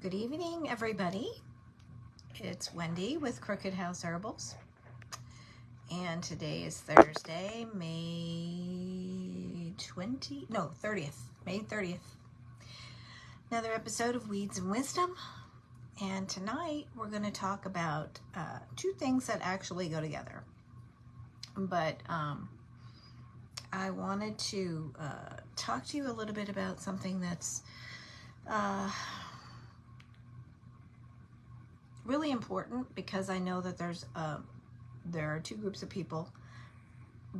Good evening, everybody. It's Wendy with Crooked House Herbals, and today is Thursday, May 30th. Another episode of Weeds and Wisdom, and tonight we're going to talk about two things that actually go together. But I wanted to talk to you a little bit about something that's really important, because I know that there are two groups of people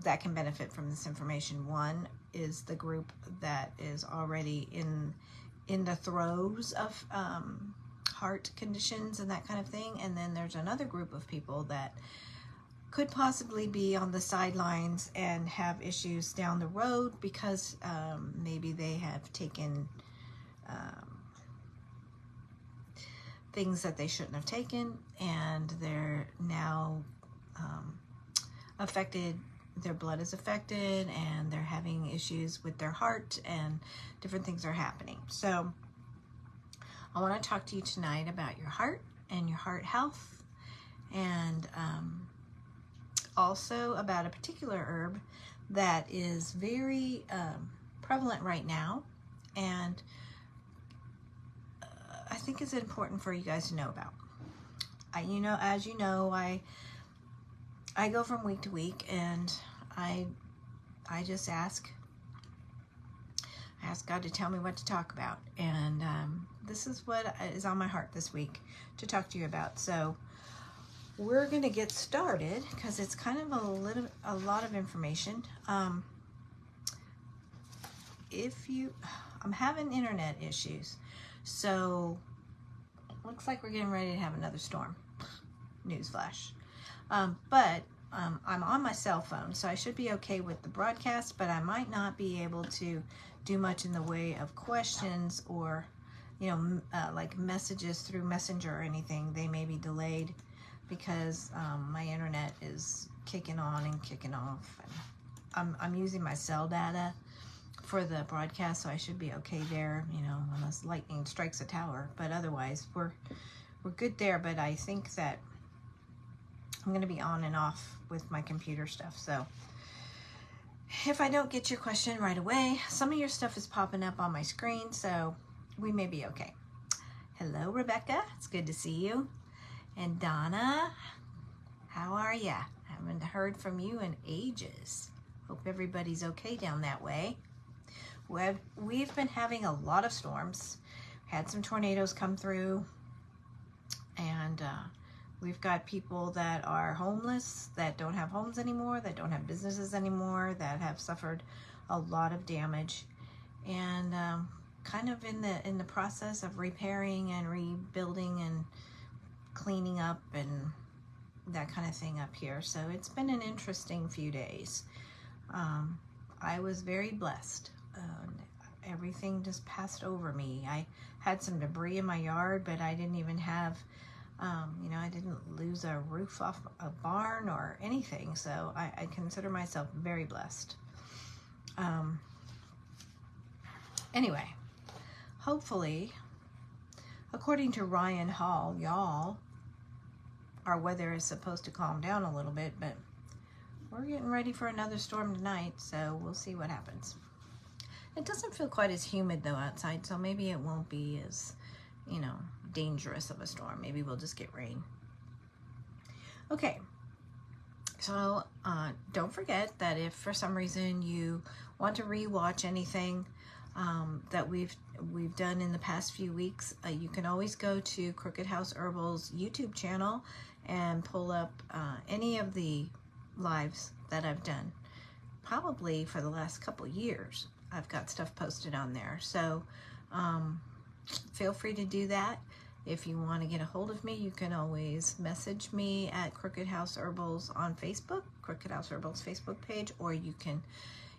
that can benefit from this information. One is the group that is already in the throes of heart conditions and that kind of thing, and then there's another group of people that could possibly be on the sidelines and have issues down the road because maybe they have taken things that they shouldn't have taken, and they're now affected, their blood is affected, and they're having issues with their heart, and different things are happening. So I want to talk to you tonight about your heart and your heart health, and also about a particular herb that is very prevalent right now, and I think it's important for you guys to know about. As you know, I go from week to week, and I just ask God to tell me what to talk about, and this is what is on my heart this week to talk to you about. So we're going to get started because it's kind of a lot of information. I'm having internet issues. So, looks like we're getting ready to have another storm. Newsflash. But I'm on my cell phone, so I should be okay with the broadcast, but I might not be able to do much in the way of questions or, like messages through Messenger or anything. They may be delayed because my internet is kicking on and kicking off. And I'm using my cell data for the broadcast, so I should be okay there, unless lightning strikes a tower. But otherwise, we're good there. But I think that I'm going to be on and off with my computer stuff. So if I don't get your question right away, some of your stuff is popping up on my screen, so we may be okay. Hello, Rebecca. It's good to see you. And Donna, how are ya? Haven't heard from you in ages. Hope everybody's okay down that way. We've been having a lot of storms, had some tornadoes come through, and we've got people that are homeless, that don't have homes anymore, that don't have businesses anymore, that have suffered a lot of damage, and kind of in the process of repairing and rebuilding and cleaning up and that kind of thing up here. So it's been an interesting few days. I was very blessed. Everything just passed over me. I had some debris in my yard, but I didn't even have, I didn't lose a roof off a barn or anything. So I consider myself very blessed. Anyway, hopefully, according to Ryan Hall, y'all, our weather is supposed to calm down a little bit, but we're getting ready for another storm tonight, so we'll see what happens. It doesn't feel quite as humid though outside, so maybe it won't be as, dangerous of a storm. Maybe we'll just get rain. Okay, so don't forget that if for some reason you want to re-watch anything that we've done in the past few weeks, you can always go to Crooked House Herbals YouTube channel and pull up any of the lives that I've done, probably for the last couple years. I've got stuff posted on there, so feel free to do that. If you want to get a hold of me, you can always message me at Crooked House Herbals on Facebook, Crooked House Herbals Facebook page, or you can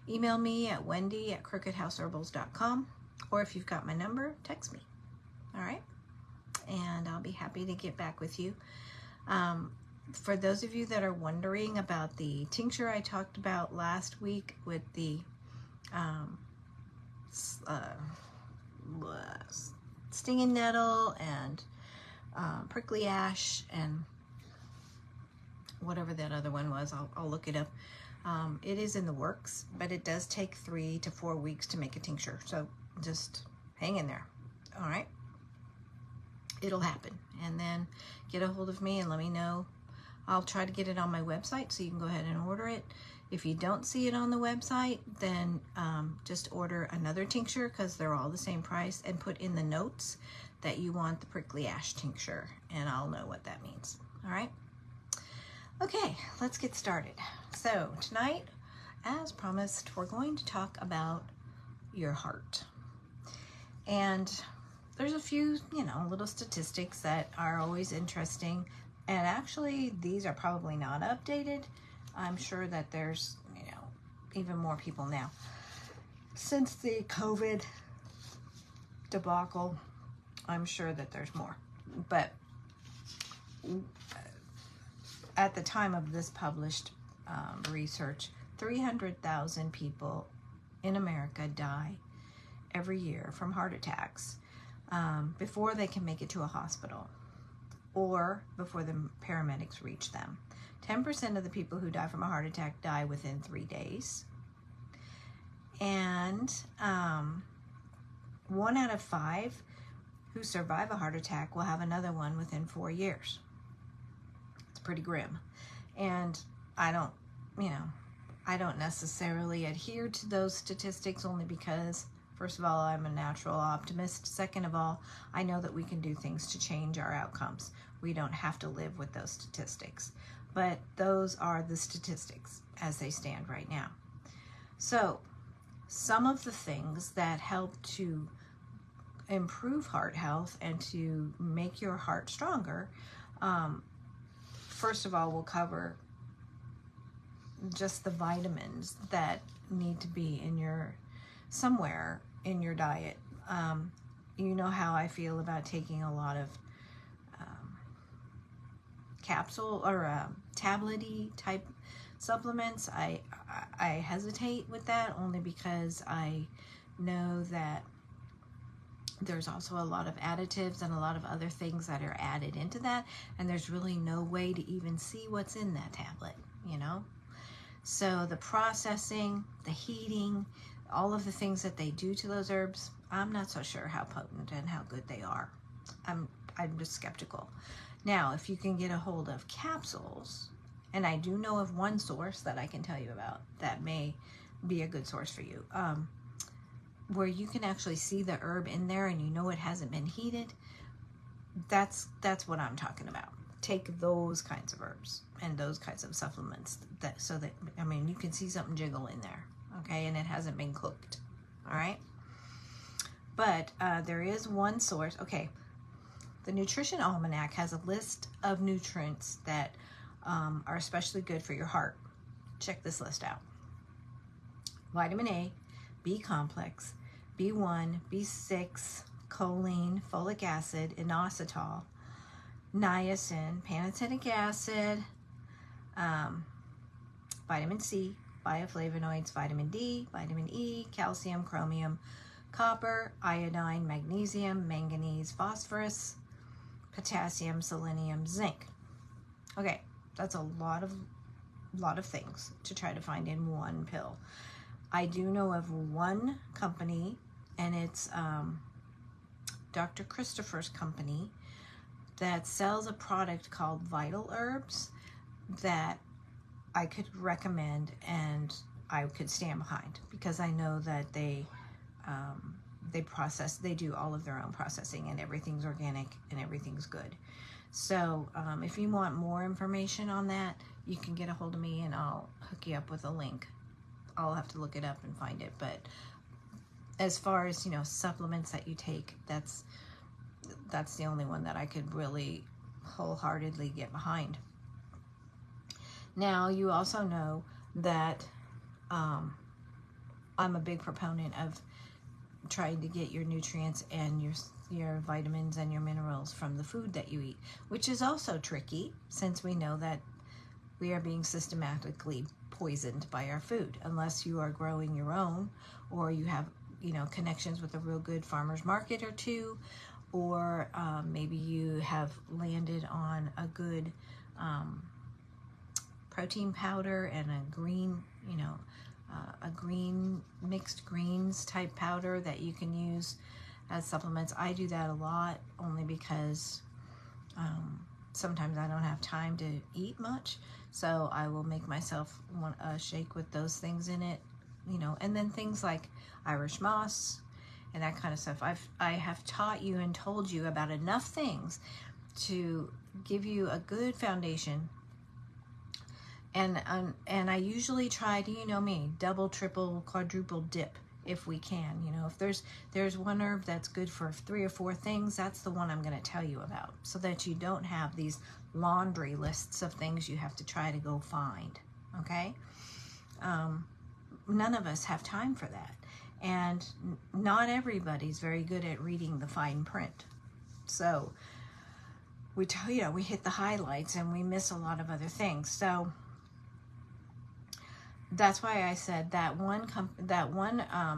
email me at wendy@crookedhouseherbals.com, or if you've got my number, text me. All right, and I'll be happy to get back with you. For those of you that are wondering about the tincture I talked about last week with the stinging nettle and prickly ash and whatever that other one was. I'll look it up. It is in the works, but it does take 3 to 4 weeks to make a tincture. So just hang in there. All right. It'll happen. And then get a hold of me and let me know. I'll try to get it on my website so you can go ahead and order it. If you don't see it on the website, then just order another tincture because they're all the same price, and put in the notes that you want the prickly ash tincture, and I'll know what that means. All right. Okay, let's get started. So tonight, as promised, we're going to talk about your heart. And there's a few, little statistics that are always interesting. And actually, these are probably not updated. I'm sure that there's, even more people now. Since the COVID debacle, I'm sure that there's more. But at the time of this published research, 300,000 people in America die every year from heart attacks before they can make it to a hospital or before the paramedics reach them. 10% of the people who die from a heart attack die within 3 days. And 1 out of 5 who survive a heart attack will have another one within 4 years. It's pretty grim. And I don't necessarily adhere to those statistics, only because, first of all, I'm a natural optimist. Second of all, I know that we can do things to change our outcomes. We don't have to live with those statistics. But those are the statistics as they stand right now. So, some of the things that help to improve heart health and to make your heart stronger, first of all, we'll cover just the vitamins that need to be somewhere in your diet. You know how I feel about taking a lot of capsule or tablet-y type supplements. I hesitate with that only because I know that there's also a lot of additives and a lot of other things that are added into that, and there's really no way to even see what's in that tablet, So the processing, the heating, all of the things that they do to those herbs, I'm not so sure how potent and how good they are. I'm just skeptical. Now, if you can get a hold of capsules, and I do know of one source that I can tell you about that may be a good source for you, where you can actually see the herb in there and it hasn't been heated, that's what I'm talking about. Take those kinds of herbs and those kinds of supplements so that you can see something jiggle in there, okay, and it hasn't been cooked, all right? But there is one source, okay. The Nutrition Almanac has a list of nutrients that are especially good for your heart. Check this list out. Vitamin A, B complex, B1, B6, choline, folic acid, inositol, niacin, pantothenic acid, vitamin C, bioflavonoids, vitamin D, vitamin E, calcium, chromium, copper, iodine, magnesium, manganese, phosphorus, potassium, selenium, zinc. Okay, that's a lot of things to try to find in one pill. I do know of one company, and it's Dr. Christopher's company, that sells a product called Vital Herbs that I could recommend and I could stand behind, because I know that they do all of their own processing, and everything's organic and everything's good. So if you want more information on that, you can get a hold of me and I'll hook you up with a link. I'll have to look it up and find it. But as far as, supplements that you take, that's the only one that I could really wholeheartedly get behind. Now, you also know that I'm a big proponent of trying to get your nutrients and your vitamins and your minerals from the food that you eat, which is also tricky, since we know that we are being systematically poisoned by our food, unless you are growing your own, or you have connections with a real good farmer's market or two, or maybe you have landed on a good protein powder and a green, a green mixed greens type powder that you can use as supplements. I do that a lot only because sometimes I don't have time to eat much, so I will make myself a shake with those things in it, and then things like Irish moss and that kind of stuff. I have taught you and told you about enough things to give you a good foundation. And I usually try to, me, double, triple, quadruple dip if we can. If there's one herb that's good for 3 or 4 things, that's the one I'm going to tell you about, so that you don't have these laundry lists of things you have to try to go find. Okay? None of us have time for that, and not everybody's very good at reading the fine print. So we hit the highlights and we miss a lot of other things. So that's why I said that one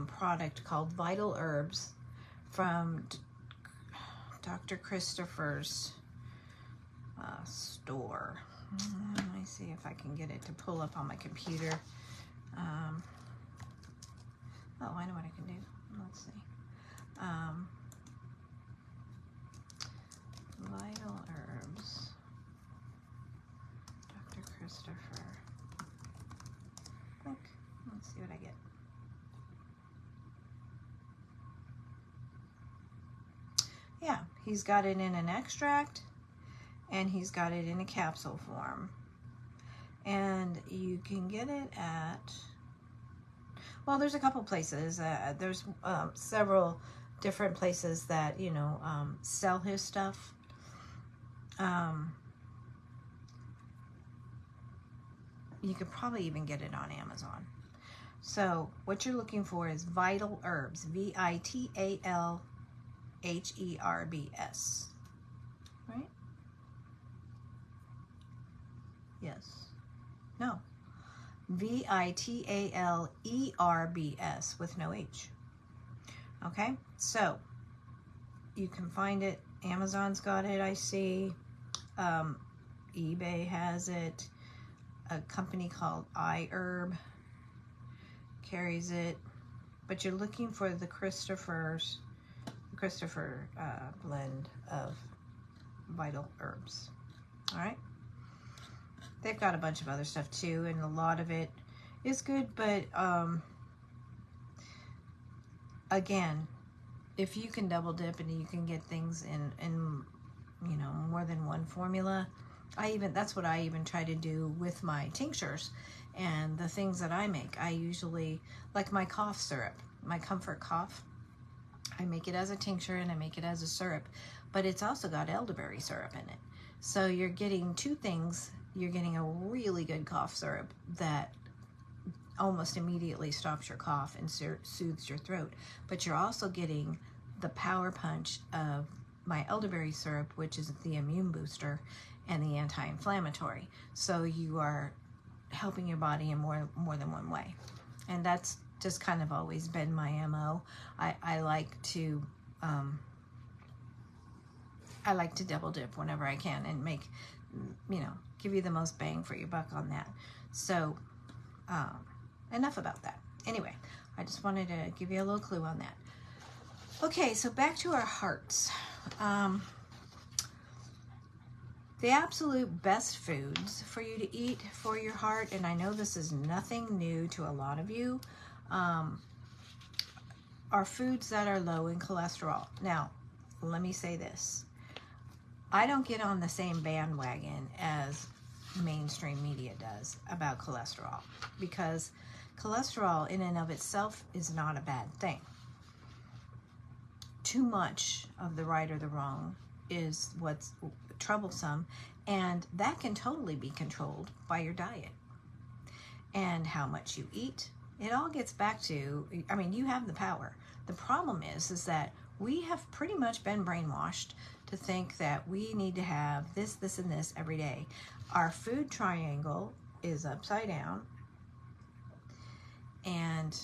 product called Vital Herbs from Dr. Christopher's store. Let me see if I can get it to pull up on my computer. Oh, I know what I can do. Let's see. Vital Herbs. Dr. Christopher. Click. Let's see what I get. Yeah, he's got it in an extract and he's got it in a capsule form. And you can get it at, well, there's a couple places. There's several different places that, sell his stuff. You could probably even get it on Amazon. So what you're looking for is Vital Herbs, VITALHERBS, right? Yes. No. VITALERBS with no H. Okay, so you can find it. Amazon's got it, I see. eBay has it. A company called iHerb carries it. But you're looking for the Christopher blend of Vital Herbs. All right. They've got a bunch of other stuff too, and a lot of it is good, but again, if you can double dip and you can get things in more than one formula, that's what I even try to do with my tinctures and the things that I make. I usually, like my cough syrup, my Comfort Cough, I make it as a tincture and I make it as a syrup, but it's also got elderberry syrup in it. So you're getting 2 things. You're getting a really good cough syrup that almost immediately stops your cough and soothes your throat. But you're also getting the power punch of my elderberry syrup, which is the immune booster and the anti-inflammatory. So you are helping your body in more than one way. And that's just kind of always been my MO. I like to double dip whenever I can and make, give you the most bang for your buck on that. So enough about that. Anyway, I just wanted to give you a little clue on that. Okay, so back to our hearts. The absolute best foods for you to eat for your heart, and I know this is nothing new to a lot of you, are foods that are low in cholesterol. Now, let me say this. I don't get on the same bandwagon as mainstream media does about cholesterol, because cholesterol in and of itself is not a bad thing. Too much of the right or the wrong is what's troublesome, and that can totally be controlled by your diet and how much you eat. It all gets back to, you have the power. The problem is that we have pretty much been brainwashed to think that we need to have this, this, and this every day. Our food triangle is upside down, and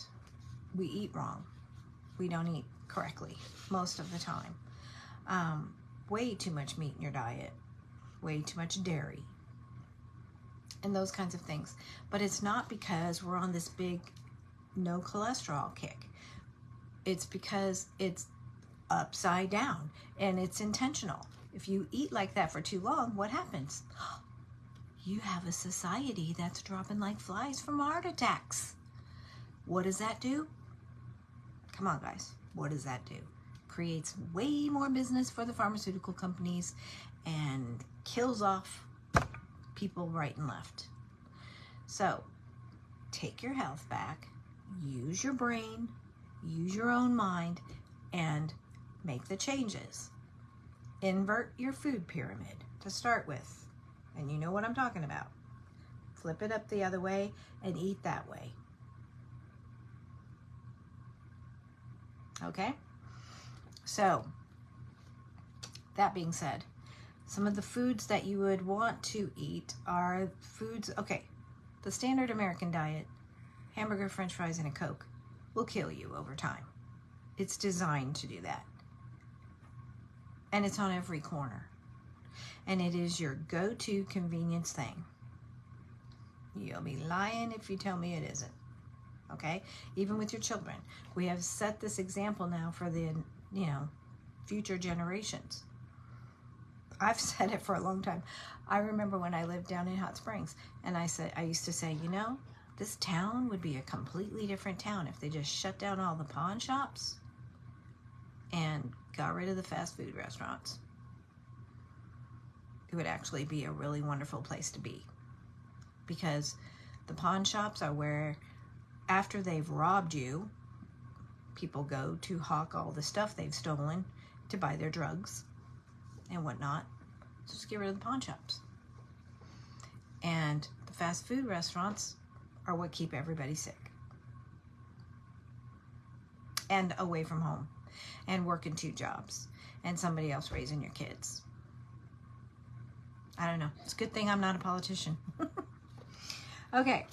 we eat wrong. We don't eat correctly most of the time. way too much meat in your diet, way too much dairy, and those kinds of things. But it's not because we're on this big no cholesterol kick. It's because it's upside down and it's intentional. If you eat like that for too long, what happens? You have a society that's dropping like flies from heart attacks. What does that do? Come on, guys. What does that do? Creates way more business for the pharmaceutical companies and kills off people right and left. So take your health back, use your brain, use your own mind, and make the changes. Invert your food pyramid to start with. And you know what I'm talking about. Flip it up the other way and eat that way. Okay? So, that being said, some of the foods that you would want to eat are foods, okay, the standard American diet, hamburger, french fries, and a Coke will kill you over time. It's designed to do that. And it's on every corner. And it is your go-to convenience thing. You'll be lying if you tell me it isn't. Okay? Even with your children. We have set this example now for the, future generations. I've said it for a long time. I remember when I lived down in Hot Springs, and I used to say, this town would be a completely different town if they just shut down all the pawn shops and got rid of the fast food restaurants. It would actually be a really wonderful place to be, because the pawn shops are where, after they've robbed you, people go to hawk all the stuff they've stolen to buy their drugs and whatnot. So just get rid of the pawn shops. And the fast food restaurants are what keep everybody sick and away from home and working 2 jobs and somebody else raising your kids. I don't know. It's a good thing I'm not a politician. Okay.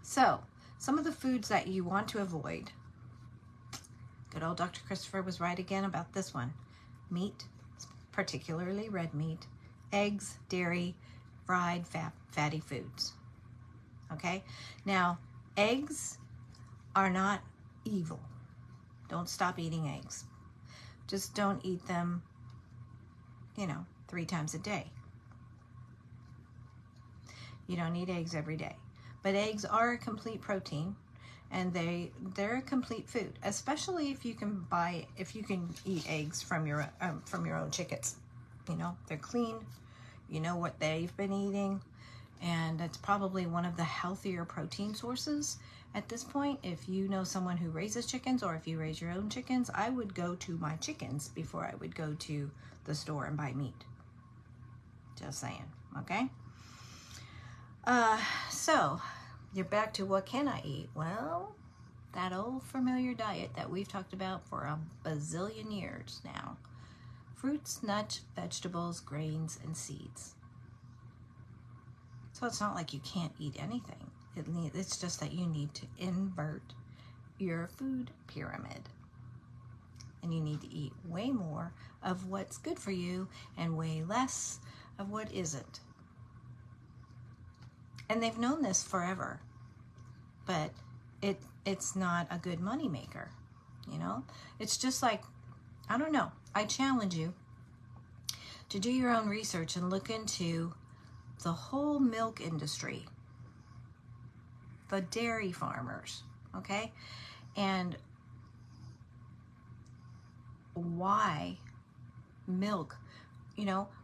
So, some of the foods that you want to avoid. Good old Dr. Christopher was right again about this one. Meat, particularly red meat, eggs, dairy, fried, fatty foods. Okay? Now, eggs are not evil. Don't stop eating eggs. Just don't eat them, 3 times a day. You don't eat eggs every day. But eggs are a complete protein, and they're a complete food, especially if you can eat eggs from your own chickens. They're clean. You know what they've been eating, and it's probably one of the healthier protein sources at this point. If you know someone who raises chickens, or if you raise your own chickens, I would go to my chickens before I would go to the store and buy meat. Just saying, okay? So, you're back to what can I eat? Well, that old familiar diet that we've talked about for a bazillion years now. Fruits, nuts, vegetables, grains, and seeds. So it's not like you can't eat anything. It's just that you need to invert your food pyramid. And you need to eat way more of what's good for you and way less of what isn't. And they've known this forever, but it's not a good money maker, It's just like, I don't know. I challenge you to do your own research and look into the whole milk industry, the dairy farmers, okay? And why milk,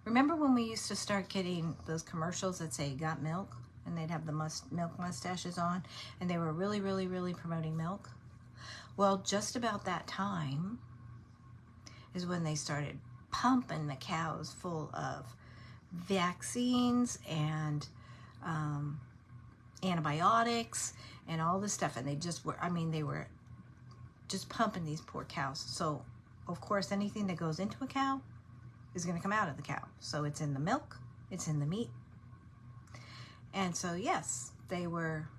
remember when we used to start getting those commercials that say got milk, and they'd have the milk mustaches on, and they were really, really, really promoting milk? Well, just about that time is when they started pumping the cows full of vaccines and antibiotics and all this stuff, and they were just pumping these poor cows. So, of course, anything that goes into a cow is going to come out of the cow. So it's in the milk, it's in the meat. And so, yes, they were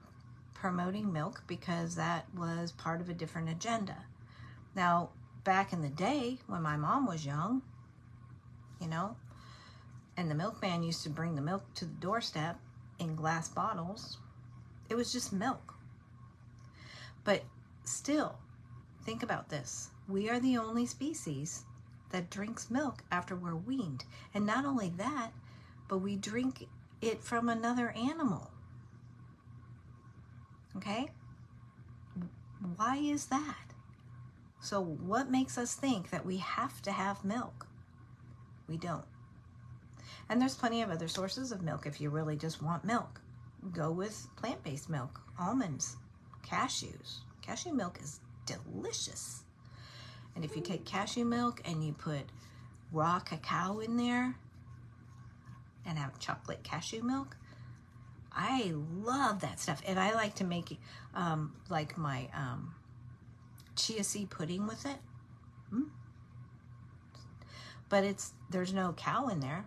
promoting milk because that was part of a different agenda. Now, back in the day when my mom was young, you know, and the milkman used to bring the milk to the doorstep in glass bottles, it was just milk. But still, think about this. We are the only species that drinks milk after we're weaned. And not only that, but we drink it from another animal. Okay? Why is that? So what makes us think that we have to have milk? We don't. And there's plenty of other sources of milk if you really just want milk. Go with plant-based milk, almonds, cashews. Cashew milk is delicious. And if you take cashew milk and you put raw cacao in there and have chocolate cashew milk, I love that stuff. And I like to make like my chia seed pudding with it. But there's no cow in there,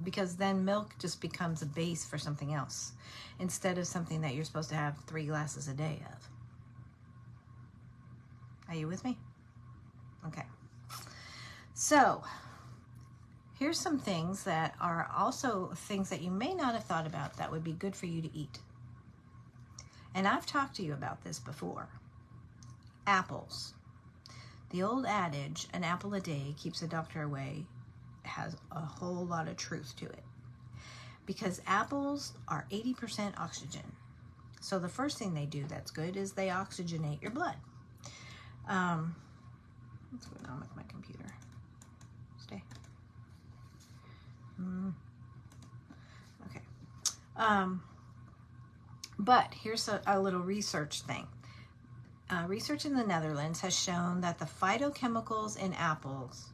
because then milk just becomes a base for something else instead of something that you're supposed to have 3 glasses a day of. Are you with me? Okay. So here's some things that are also things that you may not have thought about that would be good for you to eat. And I've talked to you about this before. Apples. The old adage, an apple a day keeps a doctor away, has a whole lot of truth to it. Because apples are 80% oxygen. So the first thing they do that's good is they oxygenate your blood. What's going on with my computer? Stay. Okay. But here's a little research thing. Research in the Netherlands has shown that the phytochemicals in apples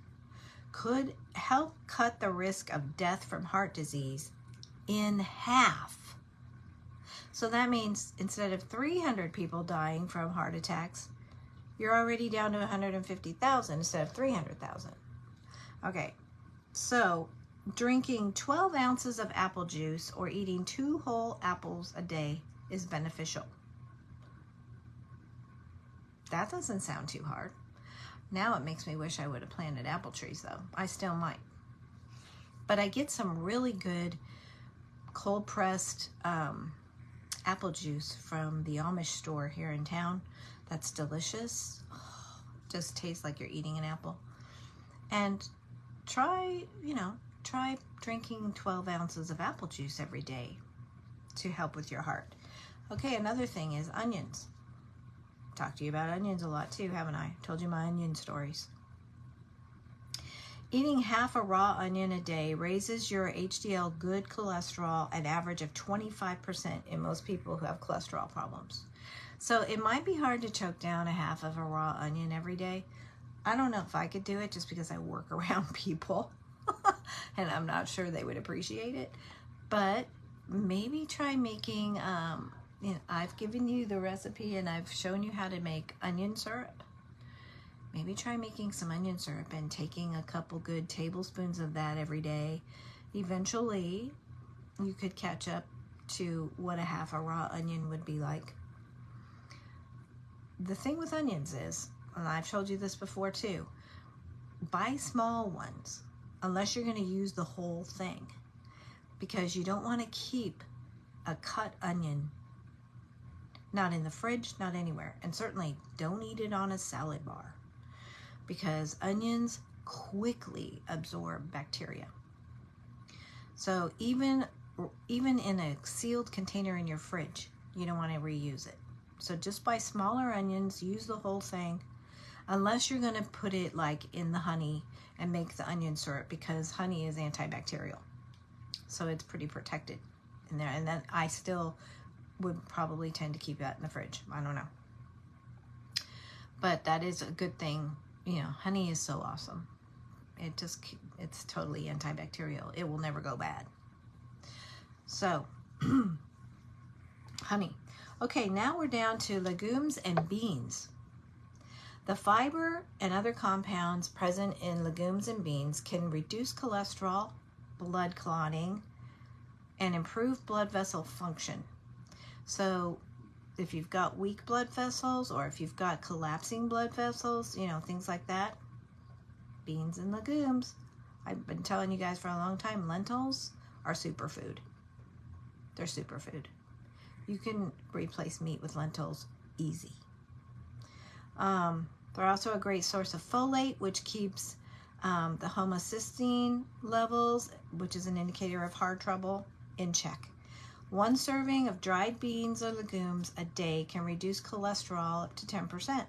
could help cut the risk of death from heart disease in half. So that means instead of 300 people dying from heart attacks, you're already down to 150,000 instead of 300,000. Okay, so drinking 12 ounces of apple juice or eating 2 whole apples a day is beneficial. That doesn't sound too hard. Now it makes me wish I would have planted apple trees, though. I still might. But I get some really good cold-pressed apple juice from the Amish store here in town. That's delicious. Just tastes like you're eating an apple. And try drinking 12 ounces of apple juice every day to help with your heart. Okay, another thing is onions. Talked to you about onions a lot too, haven't I? Told you my onion stories. Eating half a raw onion a day raises your HDL good cholesterol an average of 25% in most people who have cholesterol problems. So it might be hard to choke down a half of a raw onion every day. I don't know if I could do it just because I work around people and I'm not sure they would appreciate it. But maybe try making, I've given you the recipe and I've shown you how to make onion syrup. Maybe try making some onion syrup and taking a couple good tablespoons of that every day. Eventually, you could catch up to what a half a raw onion would be like. The thing with onions is, and I've told you this before too, buy small ones unless you're going to use the whole thing, because you don't want to keep a cut onion not in the fridge, not anywhere, and certainly don't eat it on a salad bar, because onions quickly absorb bacteria. So even in a sealed container in your fridge, you don't want to reuse it. So just buy smaller onions, use the whole thing, unless you're going to put it like in the honey and make the onion syrup, because honey is antibacterial. So it's pretty protected in there. And then I still would probably tend to keep that in the fridge. I don't know. But that is a good thing. You know, honey is so awesome. It's totally antibacterial. It will never go bad. So, honey. Okay, now we're down to legumes and beans. The fiber and other compounds present in legumes and beans can reduce cholesterol, blood clotting, and improve blood vessel function. So if you've got weak blood vessels, or if you've got collapsing blood vessels, you know, things like that, beans and legumes. I've been telling you guys for a long time, lentils are superfood. They're superfood. You can replace meat with lentils easy. They're also a great source of folate, which keeps the homocysteine levels, which is an indicator of heart trouble, in check. 1 serving of dried beans or legumes a day can reduce cholesterol up to 10%.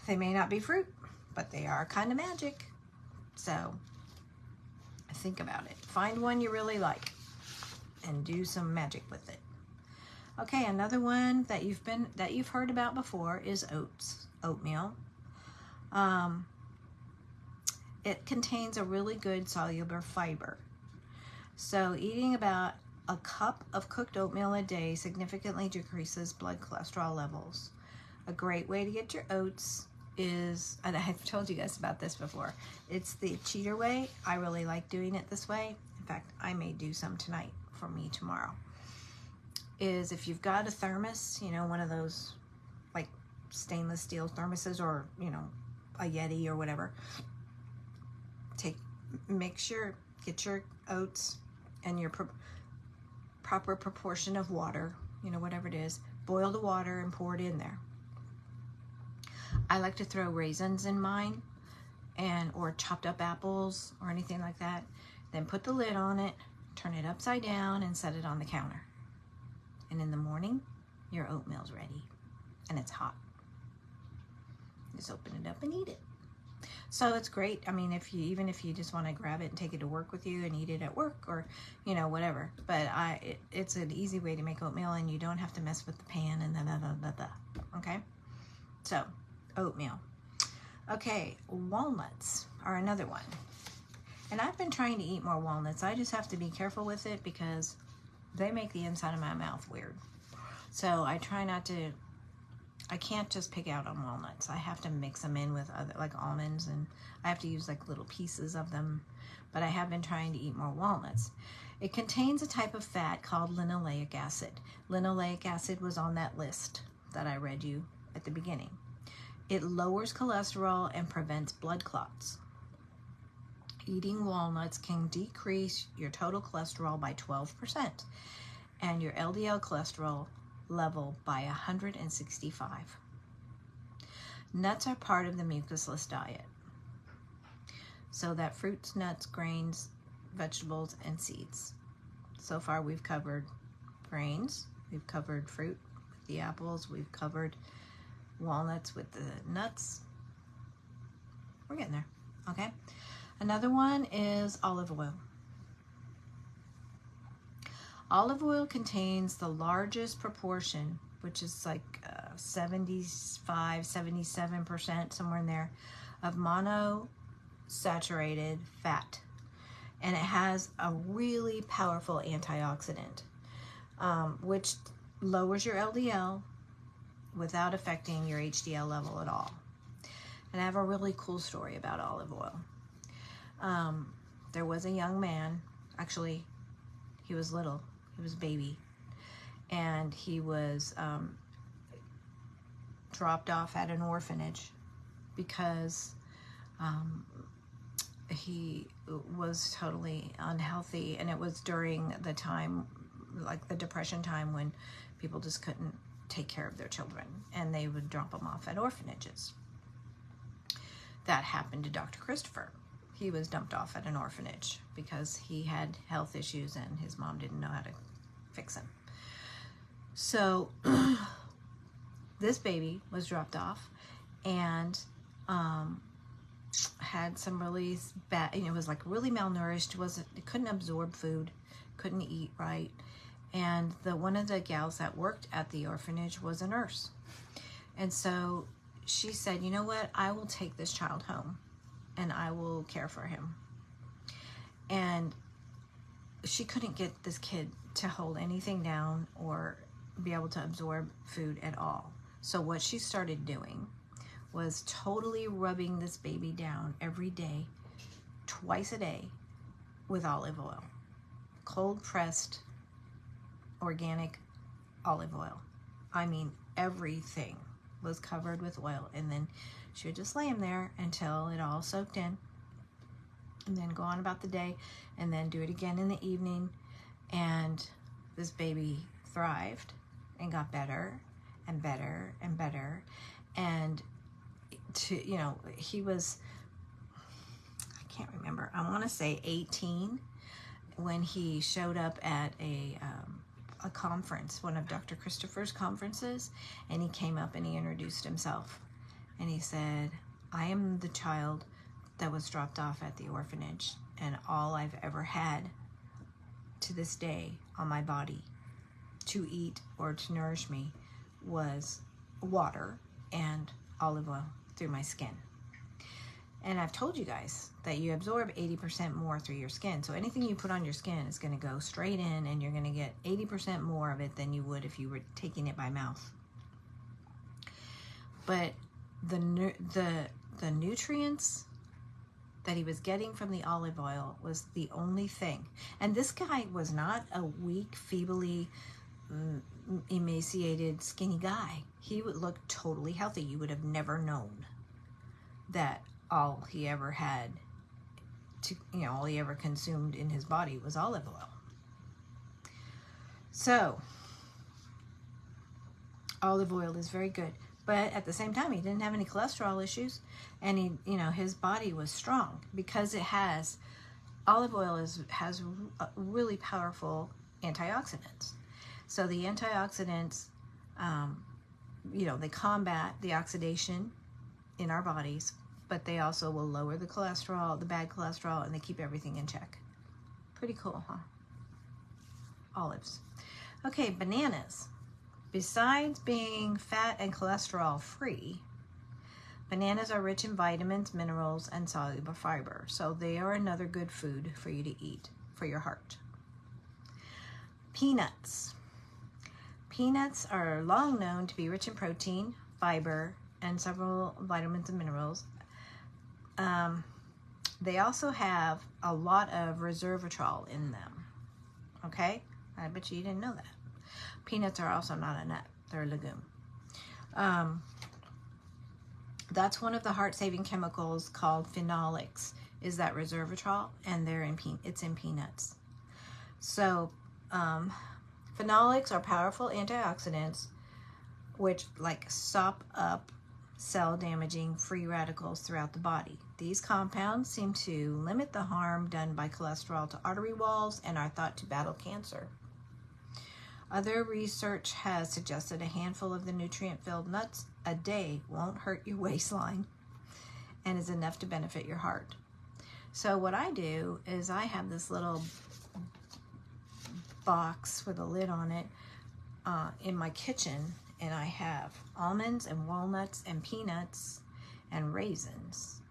They may not be fruit, but they are kind of magic. So think about it. Find one you really like and do some magic with it. Okay, another one that you've heard about before is oatmeal. It contains a really good soluble fiber. So eating about a cup of cooked oatmeal a day significantly decreases blood cholesterol levels. A great way to get your oats is, and I've told you guys about this before, it's the cheater way. I really like doing it this way. In fact, I may do some tonight for me tomorrow. Is if you've got a thermos, you know, one of those like stainless steel thermoses, or, you know, a Yeti or whatever, get your oats and your proper proportion of water, you know, whatever it is, boil the water and pour it in there. I like to throw raisins in mine, or chopped up apples or anything like that. Then put the lid on it, turn it upside down, and set it on the counter. And in the morning, your oatmeal's ready, and it's hot. Just open it up and eat it. So it's great. I mean, even if you just want to grab it and take it to work with you and eat it at work, or, you know, whatever. But it's an easy way to make oatmeal, and you don't have to mess with the pan and okay? So, oatmeal. Okay, walnuts are another one. And I've been trying to eat more walnuts. I just have to be careful with it because they make the inside of my mouth weird. So I try not to. I can't just pick out on walnuts. I have to mix them in with other, like almonds, and I have to use like little pieces of them. But I have been trying to eat more walnuts. It contains a type of fat called linoleic acid. Linoleic acid was on that list that I read you at the beginning. It lowers cholesterol and prevents blood clots. Eating walnuts can decrease your total cholesterol by 12% and your LDL cholesterol level by 165. Nuts are part of the mucusless diet. So that fruits, nuts, grains, vegetables, and seeds. So far we've covered grains, we've covered fruit with the apples, we've covered walnuts with the nuts. We're getting there, okay? Another one is olive oil. Olive oil contains the largest proportion, which is like 75, 77%, somewhere in there, of monosaturated fat. And it has a really powerful antioxidant, which lowers your LDL without affecting your HDL level at all. And I have a really cool story about olive oil. There was a young man, actually, he was little. He was a baby, and he was dropped off at an orphanage because he was totally unhealthy, and it was during the time, like the Depression time, when people just couldn't take care of their children, and they would drop them off at orphanages. That happened to Dr. Christopher. He was dumped off at an orphanage because he had health issues and his mom didn't know how to fix him. So this baby was dropped off and had some really bad, it was like really malnourished, it couldn't absorb food, couldn't eat right. And one of the gals that worked at the orphanage was a nurse. And so she said, you know what, I will take this child home and I will care for him. And she couldn't get this kid to hold anything down or be able to absorb food at all. So what she started doing was totally rubbing this baby down every day, twice a day, with olive oil. Cold pressed, organic olive oil. I mean, everything was covered with oil. And then she would just lay him there until it all soaked in, and then go on about the day, and then do it again in the evening. And this baby thrived and got better and better and better. And he was, I can't remember, I want to say 18 when he showed up at a conference, one of Dr. Christopher's conferences, and he came up and he introduced himself, and he said, I am the child that was dropped off at the orphanage, and all I've ever had to this day on my body to eat or to nourish me was water and olive oil through my skin. And I've told you guys that you absorb 80% more through your skin. So anything you put on your skin is going to go straight in, and you're going to get 80% more of it than you would if you were taking it by mouth. But the nutrients that he was getting from the olive oil was the only thing. And this guy was not a weak, feebly, emaciated, skinny guy. He would look totally healthy. You would have never known that all he ever had to, all he ever consumed in his body was olive oil. So, olive oil is very good. But at the same time, he didn't have any cholesterol issues, and his body was strong because it has, olive oil has really powerful antioxidants. So the antioxidants, they combat the oxidation in our bodies, but they also will lower the cholesterol, the bad cholesterol, and they keep everything in check. Pretty cool, huh? Olives. Okay, bananas. Besides being fat and cholesterol free, bananas are rich in vitamins, minerals, and soluble fiber. So they are another good food for you to eat for your heart. Peanuts. Peanuts are long known to be rich in protein, fiber, and several vitamins and minerals. They also have a lot of resveratrol in them. Okay? I bet you didn't know that. Peanuts are also not a nut. They're a legume. That's one of the heart-saving chemicals called phenolics, is that resveratrol, and it's in peanuts. So phenolics are powerful antioxidants which sop up cell-damaging free radicals throughout the body. These compounds seem to limit the harm done by cholesterol to artery walls and are thought to battle cancer. Other research has suggested a handful of the nutrient-filled nuts a day won't hurt your waistline and is enough to benefit your heart. So what I do is I have this little box with a lid on it in my kitchen, and I have almonds and walnuts and peanuts and raisins.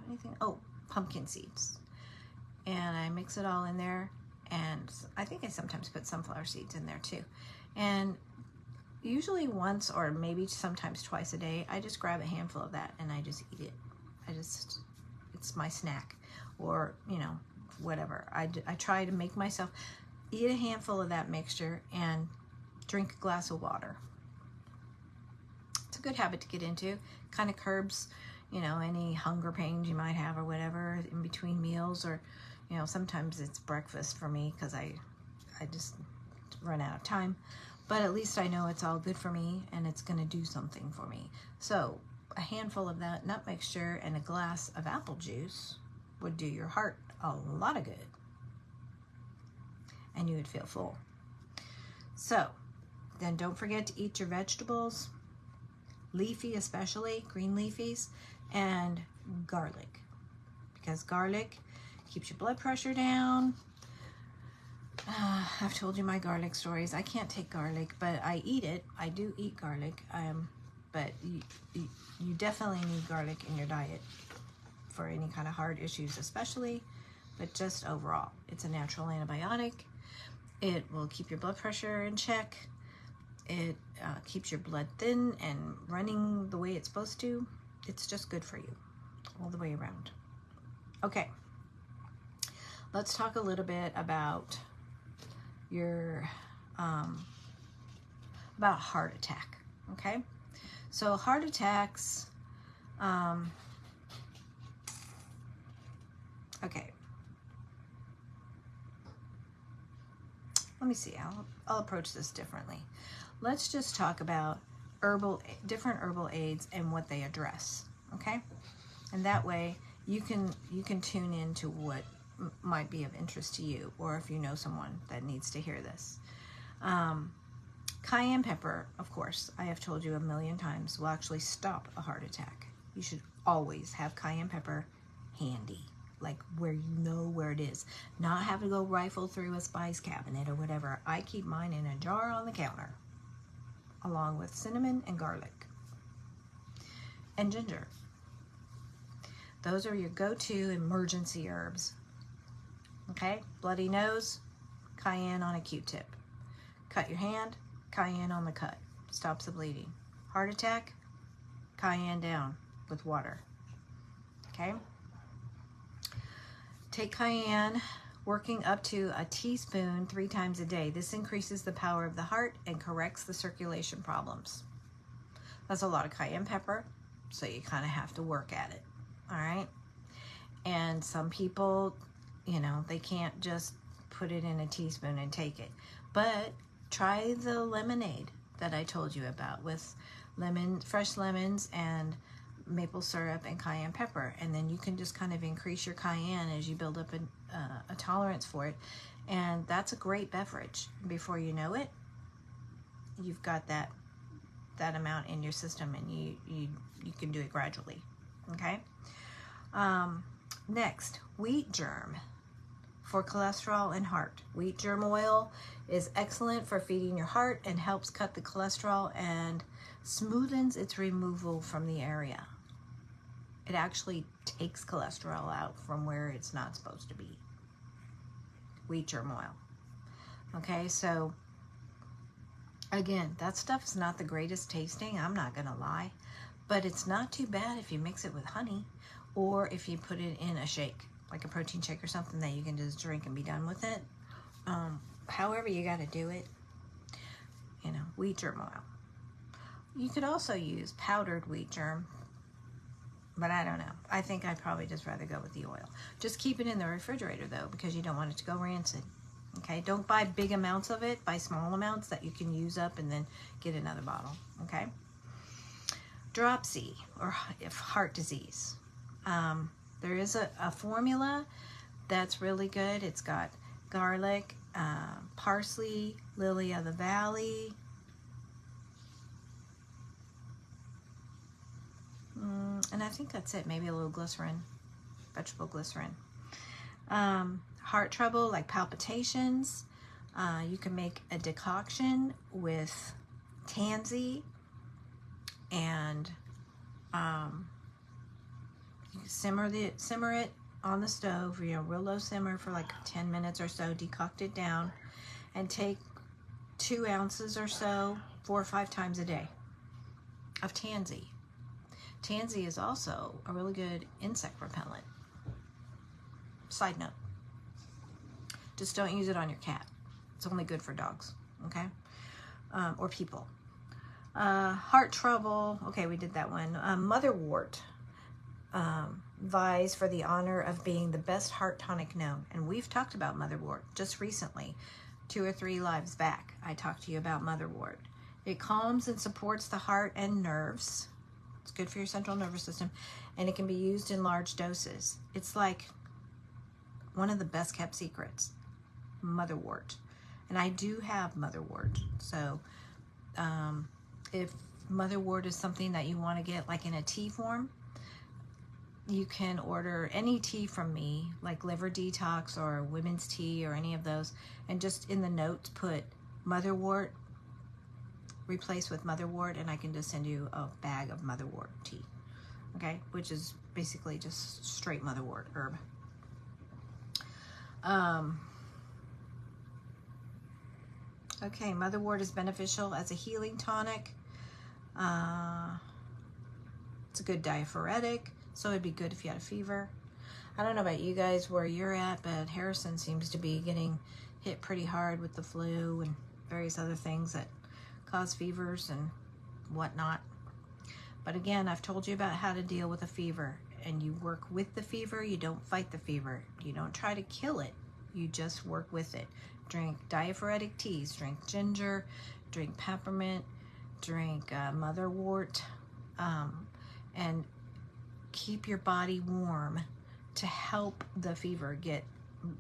Anything? Oh, pumpkin seeds. And I mix it all in there, and I think I sometimes put sunflower seeds in there too. And usually once or maybe sometimes twice a day, I just grab a handful of that and I just eat it. It's my snack, or whatever. I try to make myself eat a handful of that mixture and drink a glass of water. It's a good habit to get into. Kind of curbs, any hunger pains you might have or whatever in between meals, or, sometimes it's breakfast for me because I just run out of time. But at least I know it's all good for me and it's going to do something for me. So a handful of that nut mixture and a glass of apple juice would do your heart a lot of good. And you would feel full. So then don't forget to eat your vegetables, leafy especially, green leafies, and garlic. Because garlic keeps your blood pressure down. I've told you my garlic stories. I can't take garlic, but I eat it. I do eat garlic. But you definitely need garlic in your diet for any kind of heart issues especially, but just overall. It's a natural antibiotic. It will keep your blood pressure in check. It keeps your blood thin and running the way it's supposed to. It's just good for you all the way around. Okay, let's talk a little bit about your heart attack. Okay, so heart attacks. Okay. Let me see. I'll approach this differently. Let's just talk about different herbal aids and what they address. Okay, and that way you can tune into what might be of interest to you, or if you know someone that needs to hear this. Cayenne pepper, of course, I have told you a million times, will actually stop a heart attack. You should always have cayenne pepper handy, like where you know where it is. Not have to go rifle through a spice cabinet or whatever. I keep mine in a jar on the counter, along with cinnamon and garlic and ginger. Those are your go-to emergency herbs. Okay, bloody nose, cayenne on a Q-tip. Cut your hand, cayenne on the cut. Stops the bleeding. Heart attack, cayenne down with water. Okay? Take cayenne, working up to a teaspoon 3 times a day. This increases the power of the heart and corrects the circulation problems. That's a lot of cayenne pepper, so you kind of have to work at it. All right? And some people, you know, they can't just put it in a teaspoon and take it. But try the lemonade that I told you about with fresh lemons and maple syrup and cayenne pepper, and then you can just kind of increase your cayenne as you build up a tolerance for it, and that's a great beverage. Before you know it, you've got that amount in your system, and you can do it gradually. Okay. Next, wheat germ for cholesterol and heart. Wheat germ oil is excellent for feeding your heart and helps cut the cholesterol and smoothens its removal from the area. It actually takes cholesterol out from where it's not supposed to be. Wheat germ oil. Okay, so again, that stuff is not the greatest tasting, I'm not gonna lie, but it's not too bad if you mix it with honey, or if you put it in a shake, like a protein shake or something that you can just drink and be done with it. However you got to do it, you know, wheat germ oil. You could also use powdered wheat germ, but I don't know. I think I'd probably just rather go with the oil. Just keep it in the refrigerator though, because you don't want it to go rancid. Okay, don't buy big amounts of it. Buy small amounts that you can use up and then get another bottle. Okay. Dropsy, or if heart disease. There is a formula that's really good. It's got garlic, parsley, lily of the valley, and I think that's it. Maybe a little glycerin, vegetable glycerin. Heart trouble, like palpitations, you can make a decoction with tansy and you simmer it on the stove, you know, real low simmer for like 10 minutes or so. Decoct it down and take 2 ounces or so 4 or 5 times a day of tansy. Tansy is also a really good insect repellent. Side note, just don't use it on your cat. It's only good for dogs, okay? Or people. Heart trouble, okay, we did that one. Motherwort. Vies for the honor of being the best heart tonic known. And we've talked about motherwort just recently. 2 or 3 lives back, I talked to you about motherwort. It calms and supports the heart and nerves. It's good for your central nervous system, and it can be used in large doses. It's like one of the best kept secrets, motherwort. And I do have motherwort. So if motherwort is something that you want to get like in a tea form, you can order any tea from me, like liver detox or women's tea or any of those, and just in the notes put motherwort, replace with motherwort, and I can just send you a bag of motherwort tea, okay, which is basically just straight motherwort herb. Okay, motherwort is beneficial as a healing tonic. It's a good diaphoretic, so it'd be good if you had a fever. I don't know about you guys where you're at, but Harrison seems to be getting hit pretty hard with the flu, and various other things that cause fevers and whatnot. But again, I've told you about how to deal with a fever, and you work with the fever. You don't fight the fever. You don't try to kill it. You just work with it. Drink diaphoretic teas, drink ginger, drink peppermint, drink motherwort, and keep your body warm to help the fever get,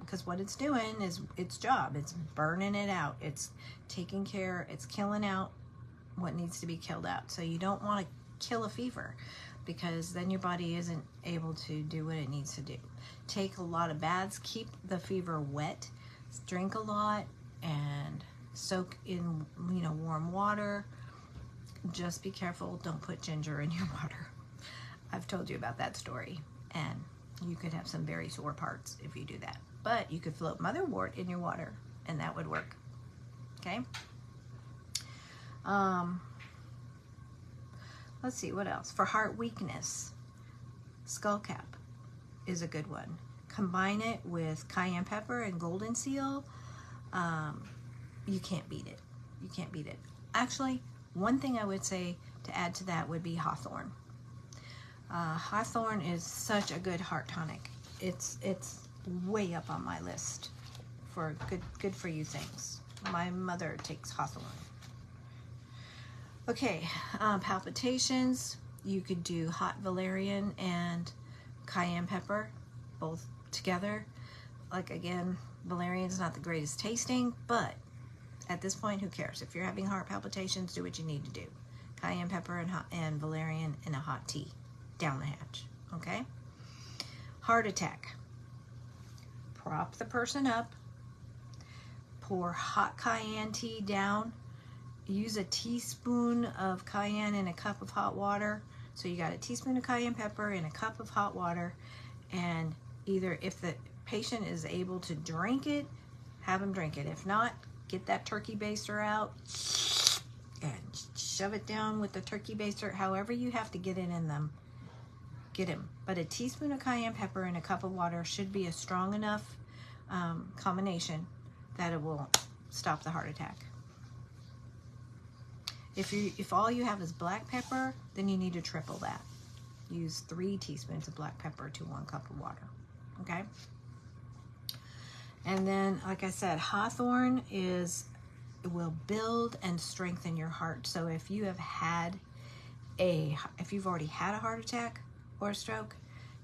because what it's doing is its job. It's burning it out. It's taking care, it's killing out what needs to be killed out. So you don't want to kill a fever, because then your body isn't able to do what it needs to do. Take a lot of baths, keep the fever wet, drink a lot, and soak in, you know, warm water. Just be careful, don't put ginger in your water. I've told you about that story, and you could have some very sore parts if you do that. But you could float motherwort in your water, and that would work. Okay? Let's see, what else? For heart weakness, skullcap is a good one. Combine it with cayenne pepper and golden seal. You can't beat it. You can't beat it. Actually, one thing I would say to add to that would be hawthorn. Hawthorn is such a good heart tonic. It's way up on my list for good for you things. My mother takes hawthorn. Okay, palpitations. You could do hot valerian and cayenne pepper, both together. Like, again, valerian's not the greatest tasting, but at this point, who cares? If you're having heart palpitations, do what you need to do. Cayenne pepper and valerian in a hot tea, down the hatch, okay? Heart attack. Prop the person up, pour hot cayenne tea down, use a teaspoon of cayenne in a cup of hot water. So you got a teaspoon of cayenne pepper in a cup of hot water, and either, if the patient is able to drink it, have them drink it. If not, get that turkey baster out and shove it down with the turkey baster. However you have to get it in them, get him. But a teaspoon of cayenne pepper in a cup of water should be a strong enough combination that it will stop the heart attack. If all you have is black pepper, then you need to triple that. Use 3 teaspoons of black pepper to 1 cup of water. Okay? And then, like I said, hawthorn will build and strengthen your heart. So if you have if you've already had a heart attack or a stroke,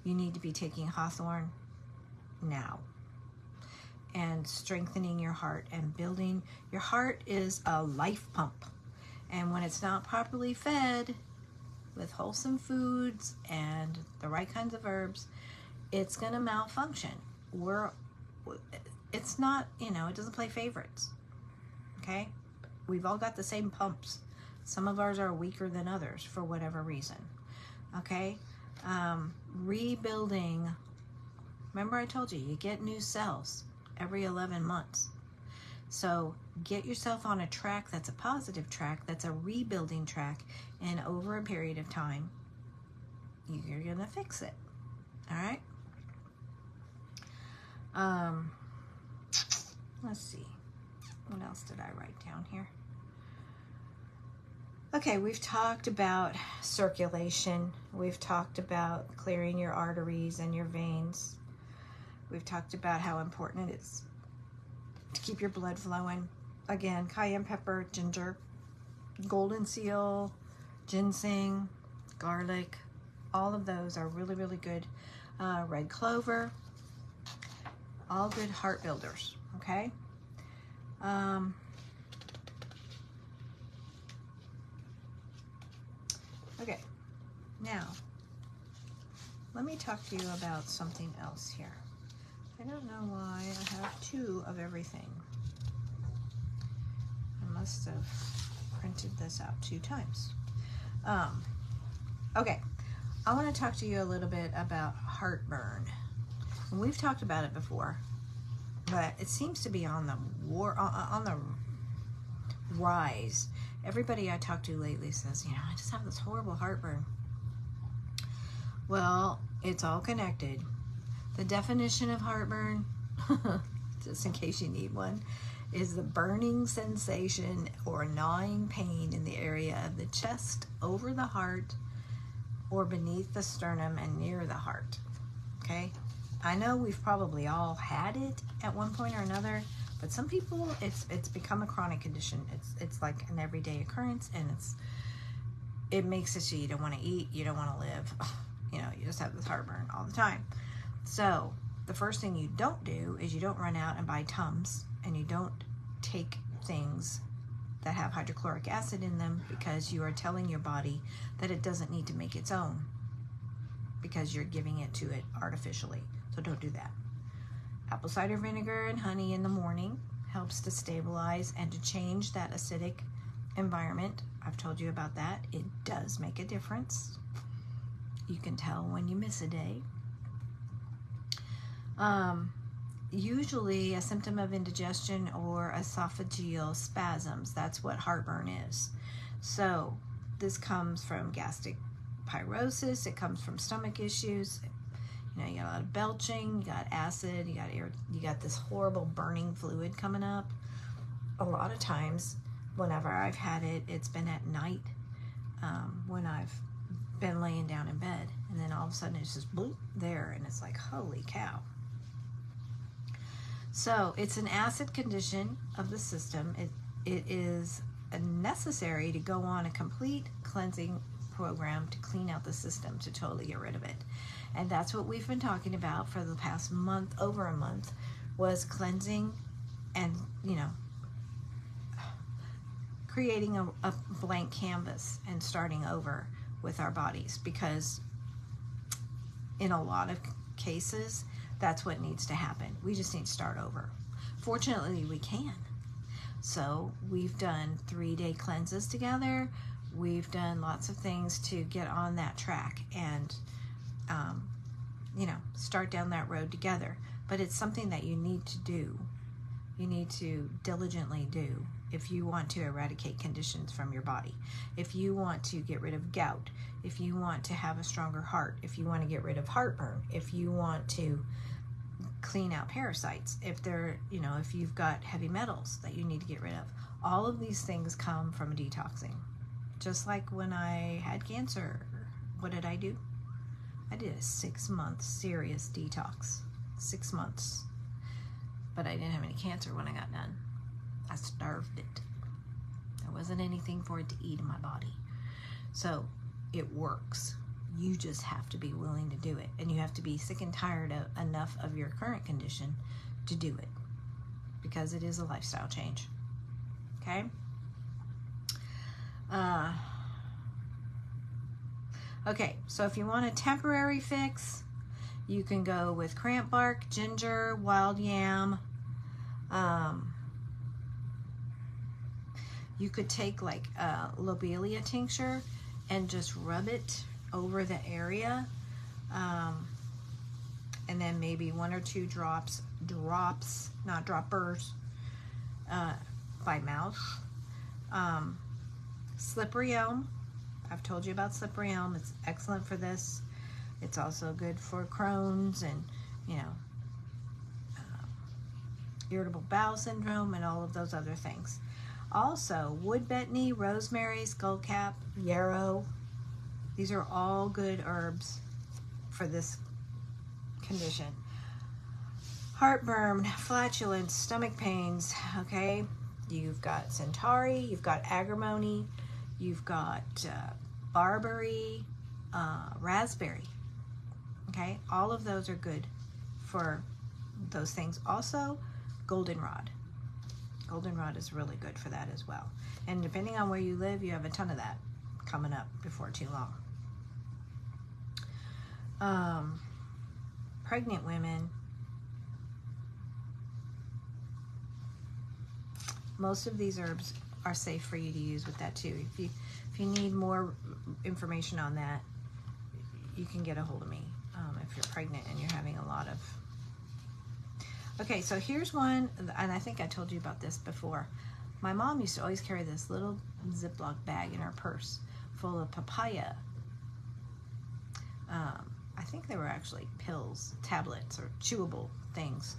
you need to be taking hawthorn now and strengthening your heart and building. Your heart is a life pump, and when it's not properly fed with wholesome foods and the right kinds of herbs, it's going to malfunction. It's not, you know, it doesn't play favorites. Okay? We've all got the same pumps. Some of ours are weaker than others for whatever reason. Okay? Rebuilding. Remember I told you, you get new cells every 11 months. So get yourself on a track that's a positive track, that's a rebuilding track, and over a period of time, you're going to fix it. All right? Let's see. What else did I write down here? Okay, we've talked about circulation. We've talked about clearing your arteries and your veins. We've talked about how important it is to keep your blood flowing. Again, cayenne pepper, ginger, golden seal, ginseng, garlic. All of those are really, really good. Red clover. All good heart builders, okay? Okay, now, let me talk to you about something else here. I don't know why I have 2 of everything. I must have printed this out 2 times. Okay, I want to talk to you a little bit about heartburn. And we've talked about it before, but it seems to be on the rise. Everybody I talk to lately says, you know, I just have this horrible heartburn. Well, it's all connected. The definition of heartburn, just in case you need one, is the burning sensation or gnawing pain in the area of the chest over the heart or beneath the sternum and near the heart. Okay? I know we've probably all had it at one point or another, but some people it's become a chronic condition. It's like an everyday occurrence, and it makes it so you don't want to eat, you don't want to live. You know, you just have this heartburn all the time. So the first thing you don't do is you don't run out and buy Tums, and you don't take things that have hydrochloric acid in them, because you are telling your body that it doesn't need to make its own, because you're giving it to it artificially. So don't do that. Apple cider vinegar and honey in the morning helps to stabilize and to change that acidic environment. I've told you about that. It does make a difference. You can tell when you miss a day. Usually a symptom of indigestion or esophageal spasms. That's what heartburn is. So this comes from gastric pyrosis. It comes from stomach issues. You know, you got a lot of belching, you got acid, you got air, you got this horrible burning fluid coming up. A lot of times, whenever I've had it, it's been at night, when I've been laying down in bed, and then all of a sudden it's just bloop there, and it's like, holy cow. So it's an acid condition of the system. It is necessary to go on a complete cleansing program to clean out the system, to totally get rid of it. And that's what we've been talking about for the past month, over a month, was cleansing and, you know, creating a blank canvas and starting over with our bodies, because in a lot of cases, that's what needs to happen. We just need to start over. Fortunately, we can. So we've done 3-day cleanses together. We've done lots of things to get on that track and, you know, start down that road together. But it's something that you need to do. You need to diligently do if you want to eradicate conditions from your body. If you want to get rid of gout, if you want to have a stronger heart, if you want to get rid of heartburn, if you want to clean out parasites, if they're, you know, if you've got heavy metals that you need to get rid of. All of these things come from detoxing. Just like when I had cancer, what did I do? I did a 6-month serious detox. 6 months. But I didn't have any cancer when I got done. I starved it. There wasn't anything for it to eat in my body. So it works. You just have to be willing to do it. And you have to be sick and tired of enough of your current condition to do it. Because it is a lifestyle change. Okay? Okay, so if you want a temporary fix, you can go with cramp bark, ginger, wild yam. You could take like a lobelia tincture and just rub it over the area, and then maybe 1 or 2 drops, not droppers, by mouth. Slippery elm. I've told you about slippery elm. It's excellent for this. It's also good for Crohn's and, you know, irritable bowel syndrome and all of those other things. Also, wood betony, rosemary, skullcap, yarrow. These are all good herbs for this condition. Heartburn, flatulence, stomach pains, okay? You've got centaury, you've got agrimony, you've got barberry, raspberry, okay? All of those are good for those things. Also, goldenrod. Goldenrod is really good for that as well. And depending on where you live, you have a ton of that coming up before too long. Pregnant women, most of these herbs are safe for you to use with that too. If you need more information on that, you can get a hold of me if you're pregnant and you're having a lot of... Okay, so here's one, and I think I told you about this before. My mom used to always carry this little Ziploc bag in her purse full of papaya. I think they were actually pills, tablets, or chewable things.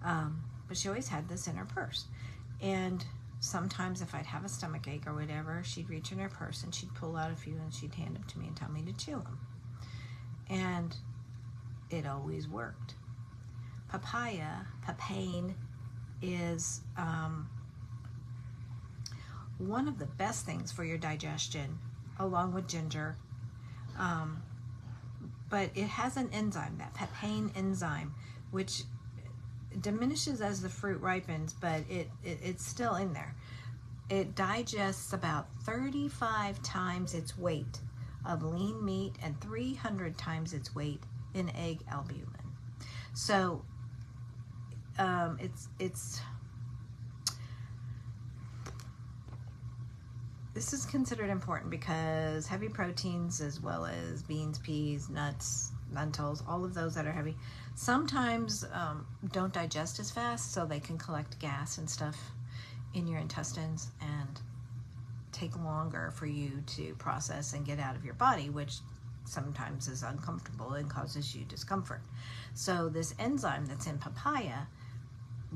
But she always had this in her purse. And sometimes if I'd have a stomach ache or whatever, she'd reach in her purse and she'd pull out a few and she'd hand them to me and tell me to chew them. And it always worked. Papain, is one of the best things for your digestion, along with ginger. But it has an enzyme, that papain enzyme, which diminishes as the fruit ripens, but it's still in there. It digests about 35 times its weight of lean meat and 300 times its weight in egg albumin. So this is considered important because heavy proteins, as well as beans, peas, nuts, lentils, all of those that are heavy, sometimes don't digest as fast, so they can collect gas and stuff in your intestines and take longer for you to process and get out of your body, which sometimes is uncomfortable and causes you discomfort. So this enzyme that's in papaya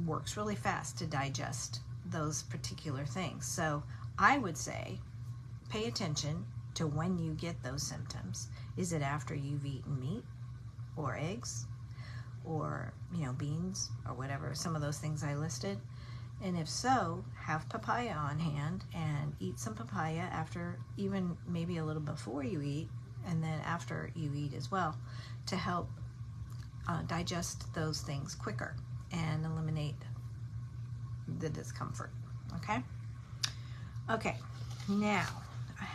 works really fast to digest those particular things. So I would say pay attention to when you get those symptoms. Is it after you've eaten meat or eggs or, beans or whatever, some of those things I listed? And if so, have papaya on hand and eat some papaya after, even maybe a little before you eat, and then after you eat as well, to help digest those things quicker and eliminate the discomfort. Okay, now I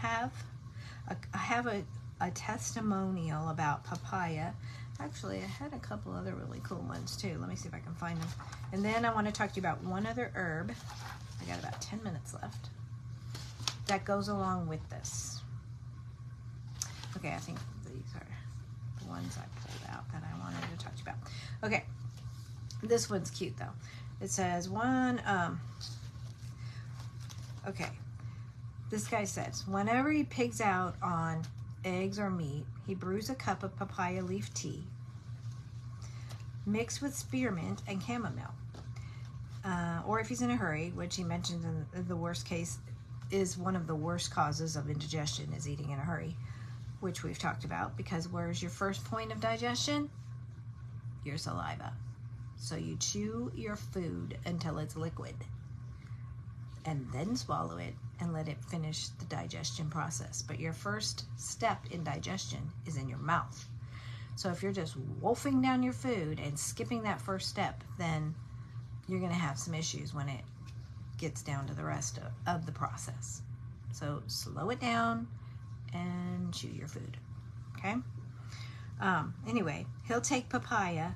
have a testimonial about papaya. Actually, I had a couple other really cool ones too. Let me see if I can find them. And then I want to talk to you about one other herb. I got about 10 minutes left. That goes along with this. Okay, I think these are the ones I pulled out that I wanted to talk to you about. Okay, this one's cute though. It says okay, this guy says, whenever he pigs out on eggs or meat, he brews a cup of papaya leaf tea mixed with spearmint and chamomile. Or if he's in a hurry, which he mentions in the worst case is one of the worst causes of indigestion, is eating in a hurry, which we've talked about, because where's your first point of digestion? Your saliva. So you chew your food until it's liquid and then swallow it and let it finish the digestion process. But your first step in digestion is in your mouth. So if you're just wolfing down your food and skipping that first step, then you're going to have some issues when it gets down to the rest of the process. So slow it down and chew your food. Okay? Anyway, he'll take papaya,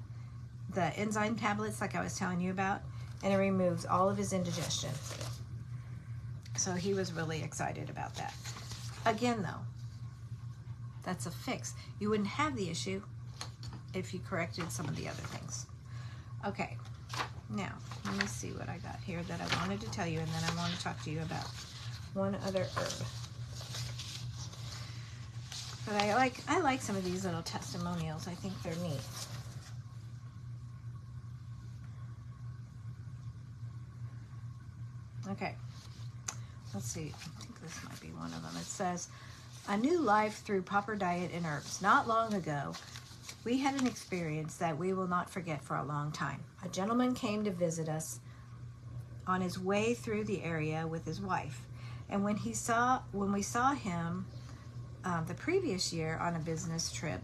the enzyme tablets like I was telling you about, and it removes all of his indigestion. So he was really excited about that. Again, though, that's a fix. You wouldn't have the issue if you corrected some of the other things. Okay, now let me see what I got here that I wanted to tell you, and then I want to talk to you about one other herb. But I like some of these little testimonials. I think they're neat. Okay, let's see. I think this might be one of them. It says, a new life through proper diet and herbs. Not long ago, we had an experience that we will not forget for a long time. A gentleman came to visit us on his way through the area with his wife. And when we saw him the previous year on a business trip,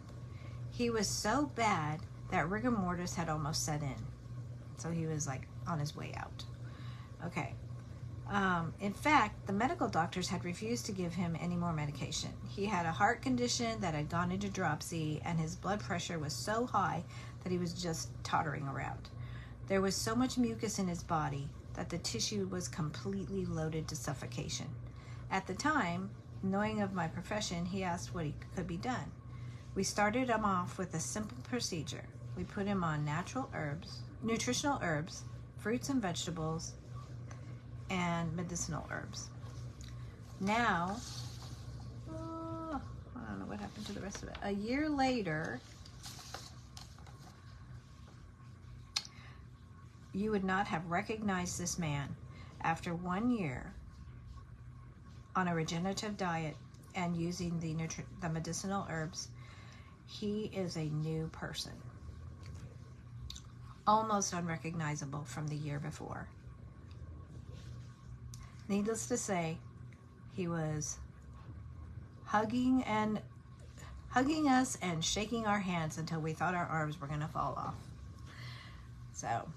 he was so bad that rigor mortis had almost set in. So he was like on his way out. Okay. In fact, the medical doctors had refused to give him any more medication. He had a heart condition that had gone into dropsy, and his blood pressure was so high that he was just tottering around. There was so much mucus in his body that the tissue was completely loaded to suffocation. At the time, knowing of my profession, he asked what could be done. We started him off with a simple procedure. We put him on nutritional herbs, fruits and vegetables, and medicinal herbs. Now, I don't know what happened to the rest of it. A year later, you would not have recognized this man, after 1 year on a regenerative diet and using the medicinal herbs, he is a new person. Almost unrecognizable from the year before. Needless to say, he was hugging us and shaking our hands until we thought our arms were going to fall off. So,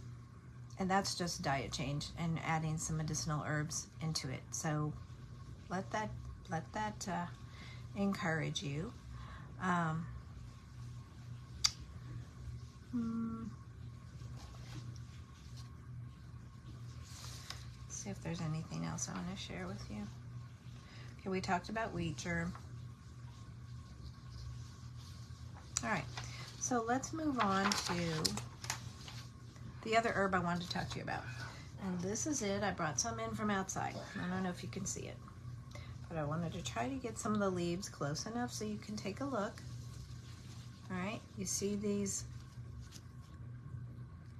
and that's just diet change and adding some medicinal herbs into it. So let that encourage you. See if there's anything else I want to share with you. Okay, we talked about wheat germ. All right, so let's move on to the other herb I wanted to talk to you about. And this is it. I brought some in from outside. I don't know if you can see it, but I wanted to try to get some of the leaves close enough so you can take a look. All right, you see these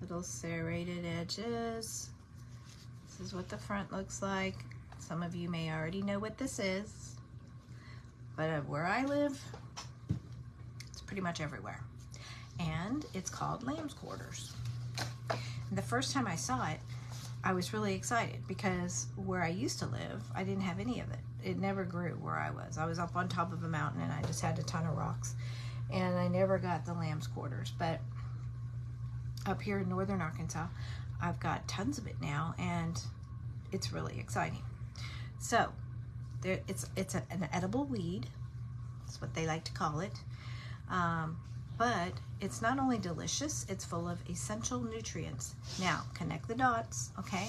little serrated edges. This is what the front looks like. Some of you may already know what this is, but where I live, it's pretty much everywhere. And it's called lamb's quarters. And the first time I saw it, I was really excited because where I used to live, I didn't have any of it. It never grew where I was. I was up on top of a mountain and I just had a ton of rocks. And I never got the lamb's quarters. But up here in northern Arkansas, I've got tons of it now, and it's really exciting. So it's an edible weed. That's what they like to call it. But it's not only delicious, it's full of essential nutrients. Now, connect the dots, okay?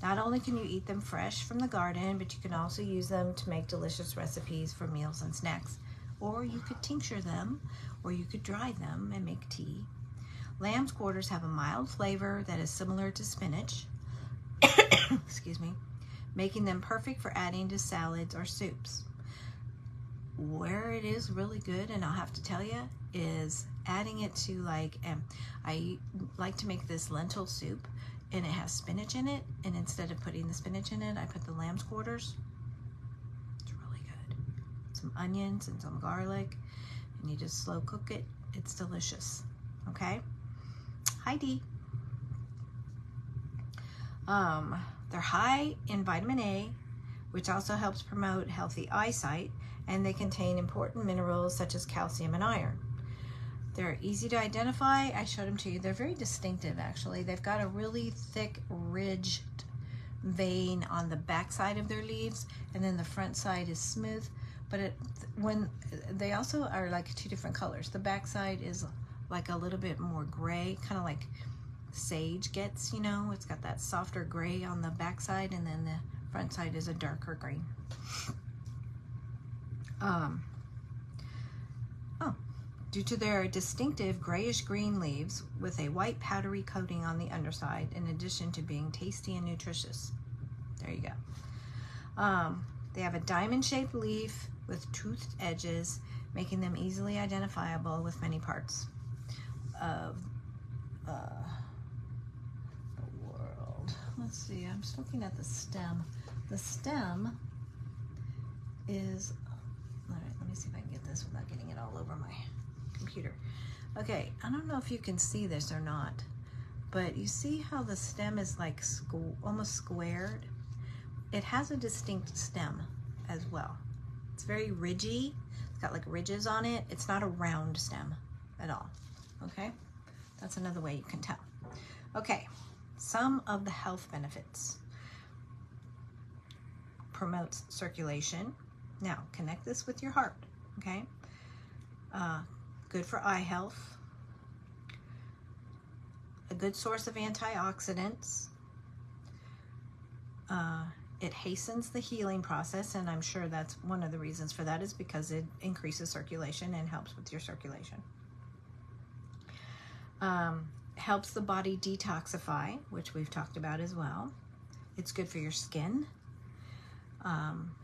Not only can you eat them fresh from the garden, but you can also use them to make delicious recipes for meals and snacks. Or you could tincture them, or you could dry them and make tea. Lamb's quarters have a mild flavor that is similar to spinach, excuse me, making them perfect for adding to salads or soups. Where it is really good, and I'll have to tell you, is adding it to I like to make this lentil soup, and it has spinach in it, and instead of putting the spinach in it, I put the lamb's quarters. It's really good. Some onions and some garlic, and you just slow cook it. It's delicious. Okay? Hi, Dee. They're high in vitamin A, which also helps promote healthy eyesight, and they contain important minerals such as calcium and iron. They're easy to identify. I showed them to you. They're very distinctive, actually. They've got a really thick, ridged vein on the back side of their leaves, and then the front side is smooth. But when they also are like two different colors. The back side is like a little bit more gray, kind of like sage gets, you know. It's got that softer gray on the back side, and then the front side is a darker green. Due to their distinctive grayish-green leaves with a white powdery coating on the underside, in addition to being tasty and nutritious. There you go. They have a diamond-shaped leaf with toothed edges, making them easily identifiable with many parts of the world. Let's see, I'm just looking at the stem. The stem is, all right, let me see if I can get this without getting it all over my computer. Okay, I don't know if you can see this or not, but you see how the stem is like almost squared? It has a distinct stem as well. It's very ridgy. It's got like ridges on it. It's not a round stem at all. Okay, that's another way you can tell. Okay, some of the health benefits. Promotes circulation. Now, connect this with your heart, okay? Good for eye health. A good source of antioxidants. It hastens the healing process, and I'm sure that's one of the reasons for that is because it increases circulation and helps with your circulation. Helps the body detoxify, which we've talked about as well. It's good for your skin.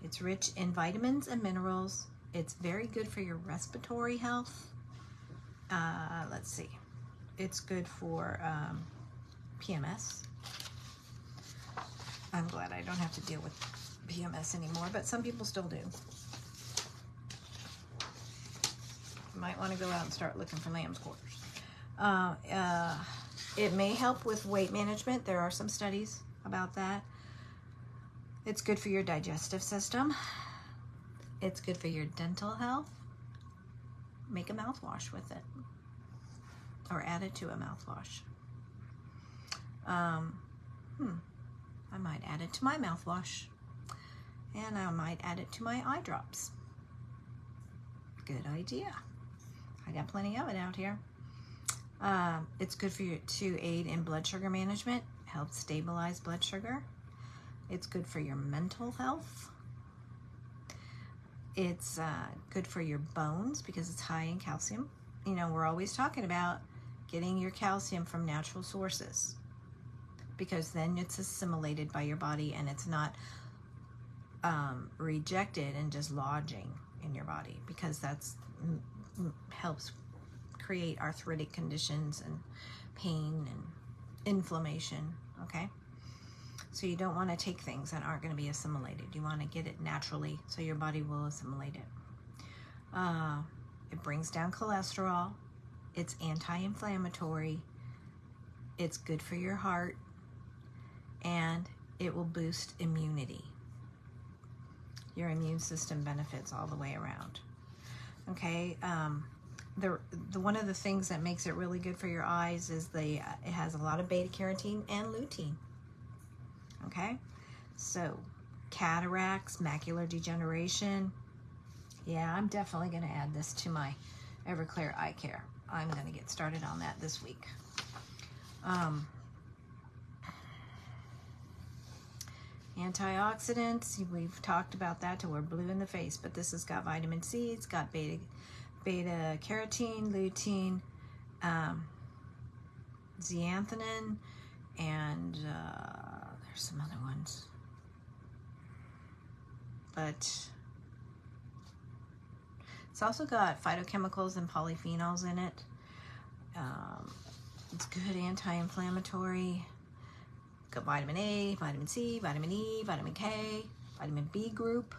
It's rich in vitamins and minerals. It's very good for your respiratory health. Let's see. It's good for PMS. I'm glad I don't have to deal with PMS anymore, but some people still do. You might want to go out and start looking for lamb's quarters. It may help with weight management. There are some studies about that. It's good for your digestive system. It's good for your dental health. Make a mouthwash with it, or add it to a mouthwash. I might add it to my mouthwash, and I might add it to my eye drops. Good idea. I got plenty of it out here. It's good for you to aid in blood sugar management, helps stabilize blood sugar. It's good for your mental health. It's good for your bones because it's high in calcium. You know, we're always talking about getting your calcium from natural sources, because then it's assimilated by your body and it's not rejected and just lodging in your body, because that's helps create arthritic conditions and pain and inflammation. Okay, so you don't want to take things that aren't going to be assimilated. You want to get it naturally so your body will assimilate it. It brings down cholesterol. It's anti-inflammatory. It's good for your heart, and it will boost immunity. Your immune system benefits all the way around. Okay, the one of the things that makes it really good for your eyes is it has a lot of beta carotene and lutein. Okay, so cataracts, macular degeneration. Yeah, I'm definitely going to add this to my Everclear Eye Care. I'm going to get started on that this week. Antioxidants, we've talked about that till we're blue in the face, but this has got vitamin C, it's got beta carotene, lutein, zeaxanthin, and there's some other ones. But it's also got phytochemicals and polyphenols in it. It's good anti-inflammatory. Got vitamin A, vitamin C, vitamin E, vitamin K, vitamin B group.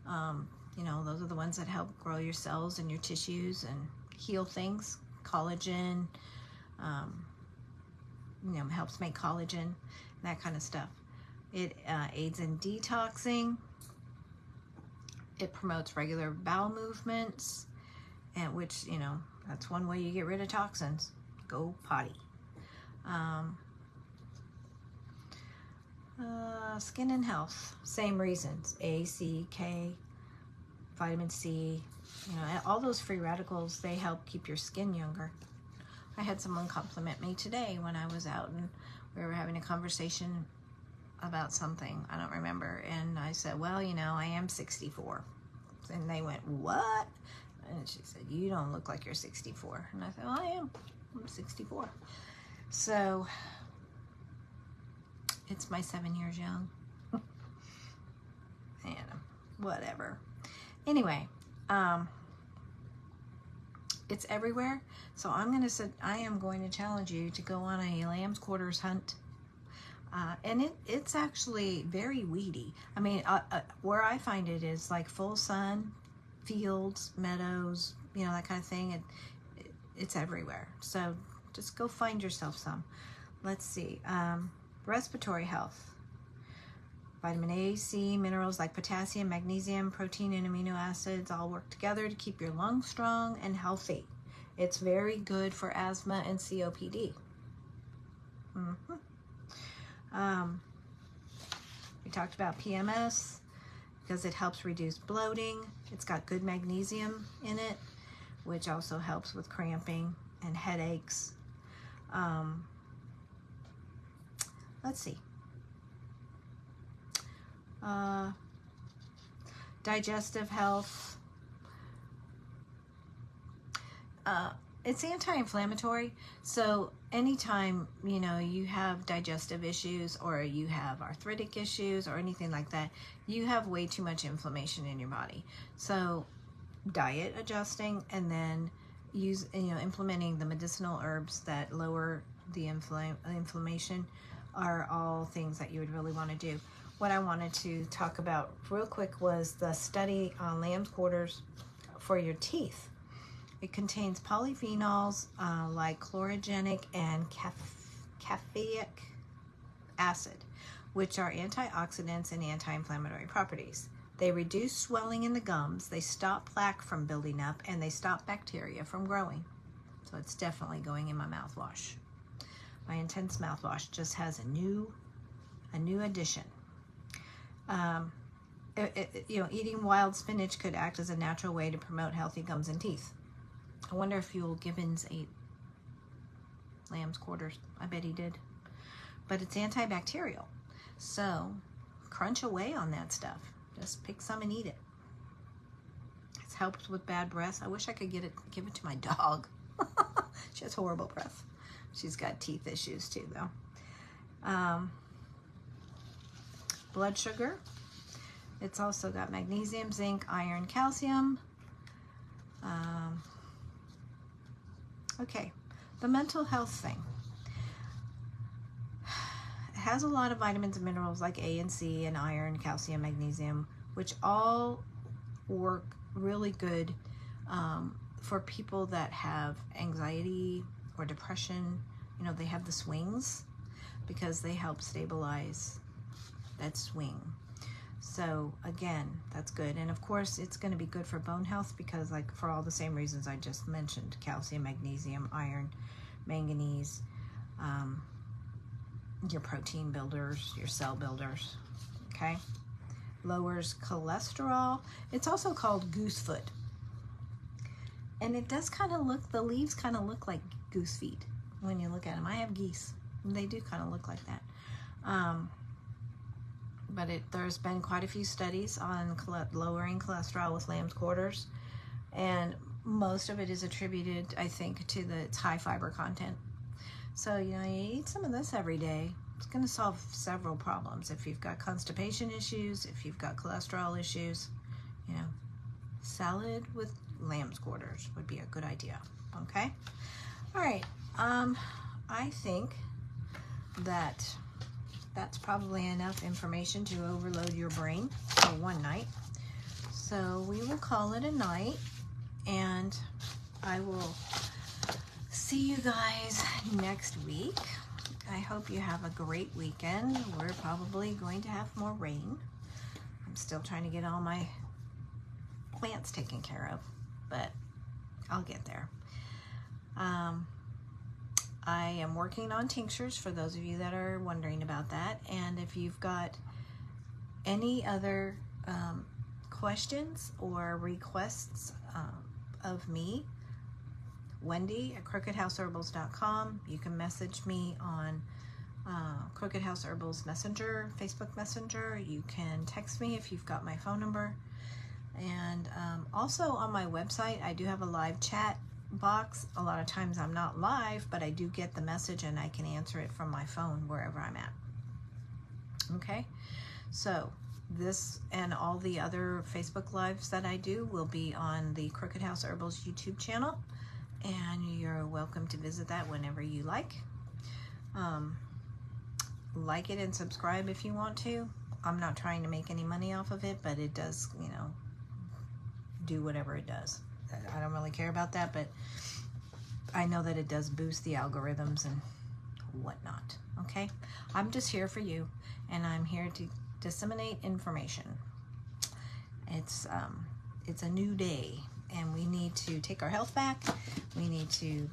You know, those are the ones that help grow your cells and your tissues and heal things. Collagen, you know, helps make collagen, that kind of stuff. It aids in detoxing. It promotes regular bowel movements, and which, you know, that's one way you get rid of toxins. Go potty. Skin and health, same reasons. A, C, K, vitamin C, you know, all those free radicals, they help keep your skin younger. I had someone compliment me today when I was out and we were having a conversation about something, I don't remember, and I said, well, you know, I am 64. And they went, what? And she said, you don't look like you're 64. And I said, well, I am. I'm 64. So it's my 7 years young. And whatever. Anyway, it's everywhere. So I am going to challenge you to go on a lamb's quarters hunt. And it's actually very weedy. I mean, where I find it is like full sun, fields, meadows, you know, that kind of thing. It's everywhere. So just go find yourself some. Let's see. Respiratory health. Vitamin A, C, minerals like potassium, magnesium, protein, and amino acids all work together to keep your lungs strong and healthy. It's very good for asthma and COPD. We talked about PMS because it helps reduce bloating. It's got good magnesium in it, which also helps with cramping and headaches. Let's see. Digestive health. It's anti-inflammatory, so anytime, you know, you have digestive issues or you have arthritic issues or anything like that, you have way too much inflammation in your body. So diet adjusting, and then implementing the medicinal herbs that lower the inflammation are all things that you would really want to do. What I wanted to talk about real quick was the study on lamb's quarters for your teeth. It contains polyphenols like chlorogenic and caffeic acid, which are antioxidants and anti-inflammatory properties. They reduce swelling in the gums, they stop plaque from building up, and they stop bacteria from growing. So it's definitely going in my mouthwash. My Intense mouthwash just has a new addition. Eating wild spinach could act as a natural way to promote healthy gums and teeth. I wonder if Euell Gibbons ate lamb's quarters. I bet he did. But it's antibacterial. So crunch away on that stuff. Just pick some and eat it. It's helped with bad breath. I wish I could give it to my dog. She has horrible breath. She's got teeth issues too, though. Blood sugar. It's also got magnesium, zinc, iron, calcium. Okay, the mental health thing. It has a lot of vitamins and minerals like A and C and iron, calcium, magnesium, which all work really good for people that have anxiety or depression. You know, they have the swings because they help stabilize that swing. So again, that's good. And of course, it's going to be good for bone health because, like, for all the same reasons I just mentioned: calcium, magnesium, iron, manganese, your protein builders, your cell builders. Okay. Lowers cholesterol. It's also called goosefoot. And it does kind of look, the leaves kind of look like goose feet when you look at them. I have geese. And they do kind of look like that. But there's been quite a few studies on lowering cholesterol with lamb's quarters. And most of it is attributed, I think, to its high fiber content. So, you eat some of this every day. It's going to solve several problems. If you've got constipation issues, if you've got cholesterol issues, salad with lamb's quarters would be a good idea. Okay? All right. I think that's probably enough information to overload your brain for one night. So we will call it a night, and I will see you guys next week. I hope you have a great weekend. We're probably going to have more rain. I'm still trying to get all my plants taken care of, but I'll get there. I am working on tinctures for those of you that are wondering about that. And if you've got any other questions or requests of me, Wendy at crookedhouseherbals.com. You can message me on Crooked House Herbals Messenger, Facebook Messenger. You can text me if you've got my phone number. And also on my website, I do have a live chat box. A lot of times I'm not live, but I do get the message and I can answer it from my phone wherever I'm at. Okay, so this and all the other Facebook lives that I do will be on the Crooked House Herbals YouTube channel, and you're welcome to visit that whenever you like. Like it and subscribe if you want to. I'm not trying to make any money off of it, but it does, do whatever it does. I don't really care about that, but I know that it does boost the algorithms and whatnot. Okay, I'm just here for you, and I'm here to disseminate information. It's a new day, and we need to take our health back. We need to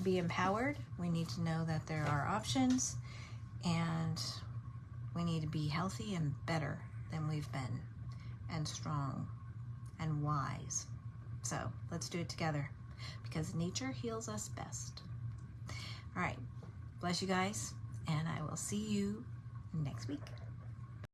be empowered. We need to know that there are options, and we need to be healthy and better than we've been, and strong and wise. So let's do it together, because nature heals us best. All right, bless you guys, and I will see you next week.